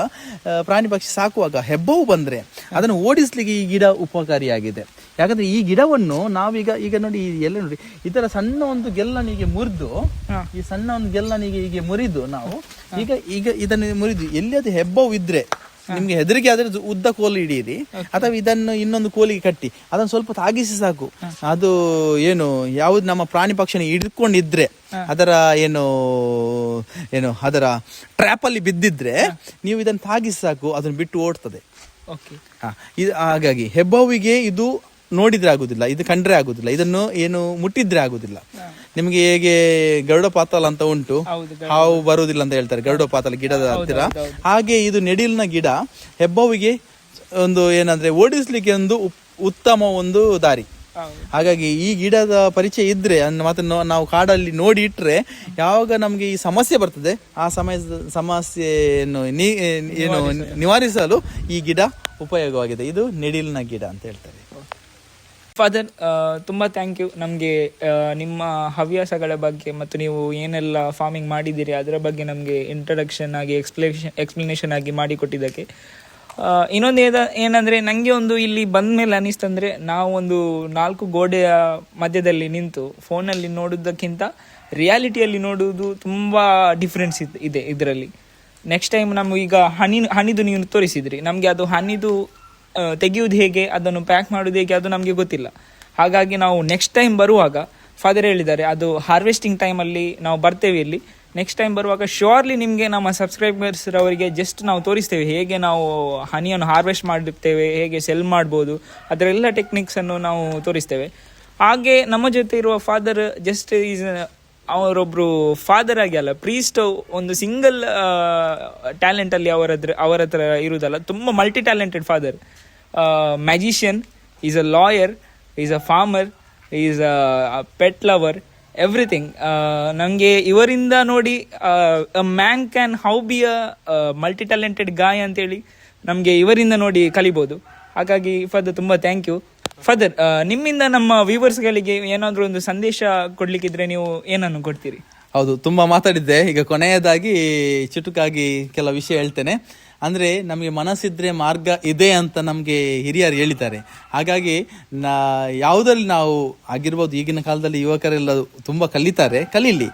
ಪ್ರಾಣಿ ಪಕ್ಷಿ ಸಾಕುವಾಗ ಹೆಬ್ಬವು ಬಂದ್ರೆ ಅದನ್ನು ಓಡಿಸ್ಲಿಕ್ಕೆ ಈ ಗಿಡ ಉಪಕಾರಿಯಾಗಿದೆ. ಯಾಕಂದ್ರೆ ಈ ಗಿಡವನ್ನು ನಾವೀಗ ನೋಡಿ, ಎಲ್ಲ ನೋಡಿ, ಇದರ ಸಣ್ಣ ಒಂದು ಗೆಲ್ಲನಿಗೆ ಮುರಿದು, ಈ ಸಣ್ಣ ಒಂದು ಗೆಲ್ಲನಿಗೆ ಹೀಗೆ ಮುರಿದು ನಾವು ಈಗ ಇದನ್ನು ಮುರಿದು, ಎಲ್ಲಿ ಅದು ಹೆಬ್ಬವು ಇದ್ರೆ ನಿಮ್ಗೆ ಹೆದರಿಕೆ ಆದ್ರೆ ಉದ್ದ ಕೋಲು ಹಿಡಿಯಿರಿ, ಅಥವಾ ಇದನ್ನು ಇನ್ನೊಂದು ಕೋಲಿಗೆ ಕಟ್ಟಿ ಅದನ್ನು ಸ್ವಲ್ಪ ತಾಗಿಸಿ ಸಾಕು. ಅದು ಏನು ಯಾವ್ದು ನಮ್ಮ ಪ್ರಾಣಿ ಪಕ್ಷಿನ ಹಿಡ್ಕೊಂಡಿದ್ರೆ, ಅದರ ಏನು ಅದರ ಟ್ರ್ಯಾಪ್ ಅಲ್ಲಿ ಬಿದ್ದಿದ್ರೆ ನೀವು ಇದನ್ನು ತಾಗಿಸಿ ಸಾಕು, ಅದನ್ನು ಬಿಟ್ಟು ಓಡ್ತದೆ. ಹಾಗಾಗಿ ಹೆಬ್ಬಾವಿಗೆ ಇದು ನೋಡಿದ್ರೆ ಆಗುದಿಲ್ಲ, ಇದು ಕಂಡ್ರೆ ಆಗುದಿಲ್ಲ, ಇದನ್ನು ಏನು ಮುಟ್ಟಿದ್ರೆ ಆಗುದಿಲ್ಲ. ನಿಮ್ಗೆ ಹೇಗೆ ಗರುಡ ಪಾತಾಲ ಅಂತ ಉಂಟು, ಹಾವು ಬರುವುದಿಲ್ಲ ಅಂತ ಹೇಳ್ತಾರೆ ಗರುಡ ಪಾತಾಲ ಗಿಡದ ಹತ್ತಿರ, ಹಾಗೆ ಇದು ನೆಡಿಲ್ನ ಗಿಡ ಹೆಬ್ಬಾವಿಗೆ ಒಂದು ಏನಂದ್ರೆ ಓಡಿಸ್ಲಿಕ್ಕೆ ಒಂದು ಉತ್ತಮ ಒಂದು ದಾರಿ. ಹಾಗಾಗಿ ಈ ಗಿಡದ ಪರಿಚಯ ಇದ್ರೆ ಮತ್ತೆ ನಾವು ಕಾಡಲ್ಲಿ ನೋಡಿ ಇಟ್ರೆ, ಯಾವಾಗ ನಮ್ಗೆ ಈ ಸಮಸ್ಯೆ ಬರ್ತದೆ ಆ ಸಮಸ್ಯೆಯನ್ನು ಏನು ನಿವಾರಿಸಲು ಈ ಗಿಡ ಉಪಯೋಗವಾಗಿದೆ. ಇದು ನೆಡಿಲ್ನ ಗಿಡ ಅಂತ ಹೇಳ್ತಾರೆ. ಫಾದರ್, ತುಂಬ ಥ್ಯಾಂಕ್ ಯು. ನಮಗೆ ನಿಮ್ಮ ಹವ್ಯಾಸಗಳ ಬಗ್ಗೆ ಮತ್ತು ನೀವು ಏನೆಲ್ಲ ಫಾರ್ಮಿಂಗ್ ಮಾಡಿದ್ದೀರಿ ಅದರ ಬಗ್ಗೆ ನಮಗೆ ಇಂಟ್ರಡಕ್ಷನ್ ಆಗಿ ಎಕ್ಸ್ಪ್ಲನೇಷನ್ ಆಗಿ ಮಾಡಿಕೊಟ್ಟಿದ್ದಕ್ಕೆ. ಇನ್ನೊಂದು ಏನಂದರೆ, ನನಗೆ ಒಂದು ಇಲ್ಲಿ ಬಂದ ಮೇಲೆ ಅನ್ನಿಸ್ತಂದರೆ, ನಾವು ಒಂದು 4 ಗೋಡೆಯ ಮಧ್ಯದಲ್ಲಿ ನಿಂತು ಫೋನಲ್ಲಿ ನೋಡೋದಕ್ಕಿಂತ ರಿಯಾಲಿಟಿಯಲ್ಲಿ ನೋಡುವುದು ತುಂಬ ಡಿಫ್ರೆನ್ಸ್ ಇದೆ ಇದರಲ್ಲಿ. ನೆಕ್ಸ್ಟ್ ಟೈಮ್ ನಮಗೀಗ ಹನಿದು ನೀವು ತೋರಿಸಿದ್ರಿ, ನಮಗೆ ಅದು ಹನಿದು ತೆಗೆಯುವುದು ಹೇಗೆ, ಅದನ್ನು ಪ್ಯಾಕ್ ಮಾಡೋದು ಹೇಗೆ, ಅದು ನಮಗೆ ಗೊತ್ತಿಲ್ಲ. ಹಾಗಾಗಿ ನಾವು ನೆಕ್ಸ್ಟ್ ಟೈಮ್ ಬರುವಾಗ, ಫಾದರ್ ಹೇಳಿದ್ದಾರೆ ಅದು ಹಾರ್ವೆಸ್ಟಿಂಗ್ ಟೈಮಲ್ಲಿ ನಾವು ಬರ್ತೇವೆ ಇಲ್ಲಿ. ನೆಕ್ಸ್ಟ್ ಟೈಮ್ ಬರುವಾಗ ಶ್ಯೂರ್ಲಿ ನಿಮಗೆ ನಮ್ಮ ಸಬ್ಸ್ಕ್ರೈಬರ್ಸ್ರವರಿಗೆ ಜಸ್ಟ್ ನಾವು ತೋರಿಸ್ತೇವೆ ಹೇಗೆ ನಾವು ಹನಿಯನ್ನು ಹಾರ್ವೆಸ್ಟ್ ಮಾಡುತ್ತೇವೆ, ಹೇಗೆ ಸೆಲ್ ಮಾಡ್ಬೋದು, ಅದರೆಲ್ಲ ಟೆಕ್ನಿಕ್ಸನ್ನು ನಾವು ತೋರಿಸ್ತೇವೆ. ಹಾಗೆ ನಮ್ಮ ಜೊತೆ ಇರುವ ಫಾದರ್ ಜಸ್ಟ್ ಅವರೊಬ್ಬರು ಫಾದರ್ ಆಗಿ ಅಲ್ಲ, ಪ್ರೀಸ್ಟ್, ಒಂದು ಸಿಂಗಲ್ ಟ್ಯಾಲೆಂಟಲ್ಲಿ ಅವರ ಹತ್ರ ಇರುವುದಲ್ಲ, ತುಂಬ multi talented father. Magician, is a lawyer, is a farmer, is a pet lover, everything. ನನಗೆ ಇವರಿಂದ ನೋಡಿ man can how be a multi talented guy ಅಂತೇಳಿ ನಮಗೆ ಇವರಿಂದ ನೋಡಿ ಕಲಿಬೋದು. ಹಾಗಾಗಿ ಫಾದರ್ ತುಂಬ ಥ್ಯಾಂಕ್ ಯು. ಫಾದರ್, ನಿಮ್ಮಿಂದ ನಮ್ಮ ವ್ಯೂವರ್ಸ್ಗಳಿಗೆ ಏನಾದರೂ ಒಂದು ಸಂದೇಶ ಕೊಡ್ಲಿಕ್ಕಿದ್ರೆ ನೀವು ಏನನ್ನು ಕೊಡ್ತೀರಿ? ಹೌದು, ತುಂಬಾ ಮಾತಾಡಿದ್ದೆ. ಈಗ ಕೊನೆಯದಾಗಿ ಚುಟುಕಾಗಿ ಕೆಲ ವಿಷಯ ಹೇಳ್ತೇನೆ. ಅಂದ್ರೆ ನಮಗೆ ಮನಸ್ಸಿದ್ರೆ ಮಾರ್ಗ ಇದೆ ಅಂತ ನಮಗೆ ಹಿರಿಯರು ಹೇಳಿದ್ದಾರೆ. ಹಾಗಾಗಿ ಯಾವುದ್ರಲ್ಲಿ ನಾವು ಆಗಿರ್ಬೋದು, ಈಗಿನ ಕಾಲದಲ್ಲಿ ಯುವಕರೆಲ್ಲ ತುಂಬಾ ಕಲೀಲಿ,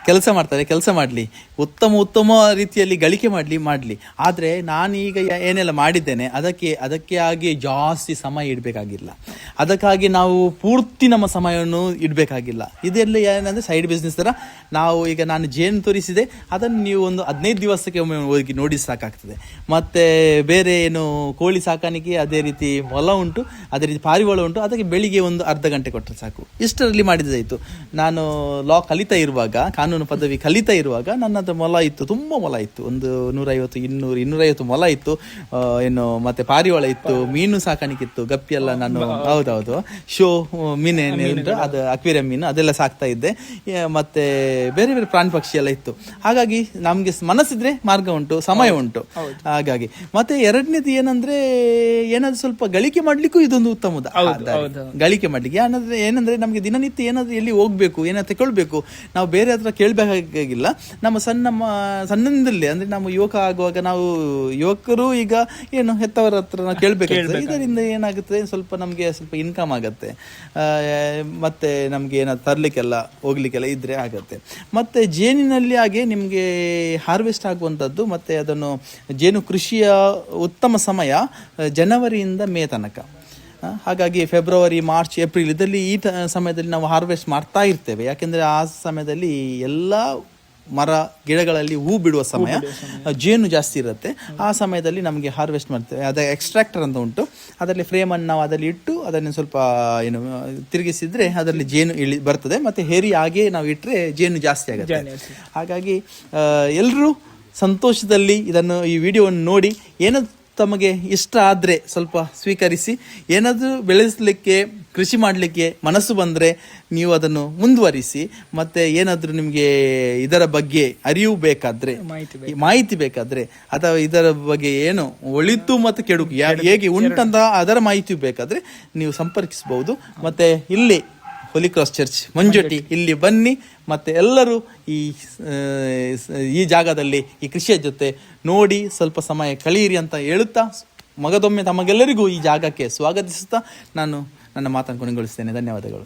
ಕೆಲಸ ಮಾಡ್ತಾರೆ, ಕೆಲಸ ಮಾಡಲಿ, ಉತ್ತಮ ರೀತಿಯಲ್ಲಿ ಗಳಿಕೆ ಮಾಡಲಿ. ಆದರೆ ನಾನೀಗ ಏನೆಲ್ಲ ಮಾಡಿದ್ದೇನೆ ಅದಕ್ಕೆ ಆಗಿ ಜಾಸ್ತಿ ಸಮಯ ಇಡಬೇಕಾಗಿಲ್ಲ. ಅದಕ್ಕಾಗಿ ನಾವು ಪೂರ್ತಿ ನಮ್ಮ ಸಮಯವನ್ನು ಇಡಬೇಕಾಗಿಲ್ಲ. ಇದೆಲ್ಲ ಏನಂದರೆ ಸೈಡ್ ಬಿಸ್ನೆಸ್ ಥರ. ನಾನು ಜೇನು ತೋರಿಸಿದೆ, ಅದನ್ನು ನೀವು ಒಂದು 15 ದಿವಸಕ್ಕೆ ಒಮ್ಮೆ ಹೋಗಿ ನೋಡಿ ಸಾಕಾಗ್ತದೆ. ಮತ್ತು ಬೇರೆ ಏನು ಕೋಳಿ ಸಾಕಾಣಿಕೆ, ಅದೇ ರೀತಿ ಮೊಲ ಉಂಟು, ಅದೇ ರೀತಿ ಪಾರಿವಾಳ ಉಂಟು. ಅದಕ್ಕೆ ಬೆಳಿಗ್ಗೆ ಒಂದು ಅರ್ಧ ಗಂಟೆ ಕೊಟ್ಟರೆ ಸಾಕು. ಇಷ್ಟರಲ್ಲಿ ಮಾಡಿದ್ದಾಯಿತು. ನಾನು ಲಾ ಕಲಿತಾ ಇರುವಾಗ, ಕಾನೂನು ಪದವಿ ಕಲಿತಾ ಇರುವಾಗ ನನ್ನದು ಮೊಲ ಇತ್ತು, ತುಂಬ ಮೊಲ ಇತ್ತು. ಒಂದು 150-250 ಮೊಲ ಇತ್ತು. ಮತ್ತೆ ಪಾರಿವಾಳ ಇತ್ತು, ಮೀನು ಸಾಕಾಣಿಕೆ ಇತ್ತು, ಗಪ್ಪಿ ಎಲ್ಲ ನಾನು ಹೌದೌದು ಶೋ ಮೀನೇನು ಅದು ಅಕ್ವೇರಿಯಂ ಮೀನು ಅದೆಲ್ಲ ಸಾಕ್ತಾ ಇದ್ದೆ. ಮತ್ತೆ ಬೇರೆ ಬೇರೆ ಪ್ರಾಣಿ ಪಕ್ಷಿ ಎಲ್ಲ ಇತ್ತು. ಹಾಗಾಗಿ ನಮ್ಗೆ ಮನಸ್ಸಿದ್ರೆ ಮಾರ್ಗ ಉಂಟು, ಸಮಯ ಉಂಟು. ಹಾಗಾಗಿ ಮತ್ತೆ ಎರಡನೇದು ಏನಂದ್ರೆ ಏನಾದ್ರು ಸ್ವಲ್ಪ ಗಳಿಕೆ ಮಾಡ್ಲಿಕ್ಕೂ ಇದೊಂದು ಉತ್ತಮದ ಗಳಿಕೆ ಮಾಡ್ಲಿಕ್ಕೆ. ಏನಂದ್ರೆ ನಮ್ಗೆ ದಿನನಿತ್ಯ ಏನಾದ್ರು ಎಲ್ಲಿ ಹೋಗ್ಬೇಕು, ಏನಾದ್ರು ತಗೊಳ್ಬೇಕು, ನಾವು ಬೇರೆ ಹತ್ರ ಕೇಳಬೇಕಾಗಿಲ್ಲ. ನಮ್ಮ ಸಣ್ಣದಿಂದಲೇ ಅಂದ್ರೆ ನಾವು ಯುವಕ ಆಗುವಾಗ, ನಾವು ಯುವಕರು ಈಗ ಏನು ಹೆತ್ತವರ ಹತ್ರ ನಾವು ಕೇಳಬೇಕಾಗ್ತದೆ. ಇದರಿಂದ ಏನಾಗುತ್ತೆ, ಸ್ವಲ್ಪ ನಮಗೆ ಸ್ವಲ್ಪ ಇನ್ಕಮ್ ಆಗುತ್ತೆ. ಮತ್ತೆ ನಮ್ಗೆ ಏನಾದ್ರು ತರ್ಲಿಕ್ಕೆಲ್ಲ ಹೋಗ್ಲಿಕ್ಕೆಲ್ಲ ಇದ್ರೆ ಆಗತ್ತೆ. ಮತ್ತೆ ಜೇನಿನಲ್ಲಿ ಹಾಗೆ ನಿಮ್ಗೆ ಹಾರ್ವೆಸ್ಟ್ ಆಗುವಂಥದ್ದು, ಮತ್ತೆ ಅದನ್ನು ಜೇನು ಕೃಷಿಯ ಉತ್ತಮ ಸಮಯ ಜನವರಿಯಿಂದ ಮೇ ತನಕ. ಹಾಗಾಗಿ ಫೆಬ್ರವರಿ, ಮಾರ್ಚ್, ಏಪ್ರಿಲ್ ಇದರಲ್ಲಿ ಈ ಸಮಯದಲ್ಲಿ ನಾವು ಹಾರ್ವೆಸ್ಟ್ ಮಾಡ್ತಾ ಇರ್ತೇವೆ. ಯಾಕೆಂದರೆ ಆ ಸಮಯದಲ್ಲಿ ಎಲ್ಲ ಮರ ಗಿಡಗಳಲ್ಲಿ ಹೂ ಬಿಡುವ ಸಮಯ, ಜೇನು ಜಾಸ್ತಿ ಇರುತ್ತೆ. ಆ ಸಮಯದಲ್ಲಿ ನಮಗೆ ಹಾರ್ವೆಸ್ಟ್ ಮಾಡ್ತೇವೆ. ಅದೇ ಎಕ್ಸ್ಟ್ರಾಕ್ಟರ್ ಅಂತ ಉಂಟು, ಅದರಲ್ಲಿ ಫ್ರೇಮನ್ನು ನಾವು ಅದರಲ್ಲಿ ಇಟ್ಟು ಅದನ್ನು ಸ್ವಲ್ಪ ತಿರುಗಿಸಿದ್ರೆ ಅದರಲ್ಲಿ ಜೇನು ಬರ್ತದೆ. ಮತ್ತು ಹೇರಿ ಹಾಗೆ ನಾವು ಇಟ್ಟರೆ ಜೇನು ಜಾಸ್ತಿ ಆಗುತ್ತೆ. ಹಾಗಾಗಿ ಎಲ್ಲರೂ ಸಂತೋಷದಲ್ಲಿ ಈ ವಿಡಿಯೋವನ್ನು ನೋಡಿ ಏನಾದ್ರು ತಮಗೆ ಇಷ್ಟ ಆದರೆ ಸ್ವಲ್ಪ ಸ್ವೀಕರಿಸಿ. ಏನಾದರೂ ಬೆಳೆಸಲಿಕ್ಕೆ, ಕೃಷಿ ಮಾಡಲಿಕ್ಕೆ ಮನಸ್ಸು ಬಂದರೆ ನೀವು ಅದನ್ನು ಮುಂದುವರಿಸಿ. ಮತ್ತು ಏನಾದರೂ ನಿಮಗೆ ಇದರ ಬಗ್ಗೆ ಅರಿವು ಬೇಕಾದರೆ, ಮಾಹಿತಿ ಬೇಕಾದರೆ, ಅಥವಾ ಇದರ ಬಗ್ಗೆ ಏನು ಒಳಿತು ಮತ್ತು ಕೆಡುಕು ಹೇಗೆ ಉಂಟಂತ ಅದರ ಮಾಹಿತಿ ಬೇಕಾದರೆ ನೀವು ಸಂಪರ್ಕಿಸಬಹುದು. ಮತ್ತು ಇಲ್ಲಿ ಹೋಲಿ ಕ್ರಾಸ್ ಚರ್ಚ್ ಮಂಜೋಟಿ, ಇಲ್ಲಿ ಬನ್ನಿ. ಮತ್ತು ಎಲ್ಲರೂ ಈ ಜಾಗದಲ್ಲಿ ಈ ಕೃಷಿಯ ಜೊತೆ ನೋಡಿ ಸ್ವಲ್ಪ ಸಮಯ ಕಳೆಯಿರಿ ಅಂತ ಹೇಳುತ್ತಾ, ಮಗದೊಮ್ಮೆ ತಮಗೆಲ್ಲರಿಗೂ ಈ ಜಾಗಕ್ಕೆ ಸ್ವಾಗತಿಸುತ್ತಾ ನಾನು ನನ್ನ ಮಾತನ್ನು ಕೊನೆಗೊಳಿಸ್ತೇನೆ. ಧನ್ಯವಾದಗಳು.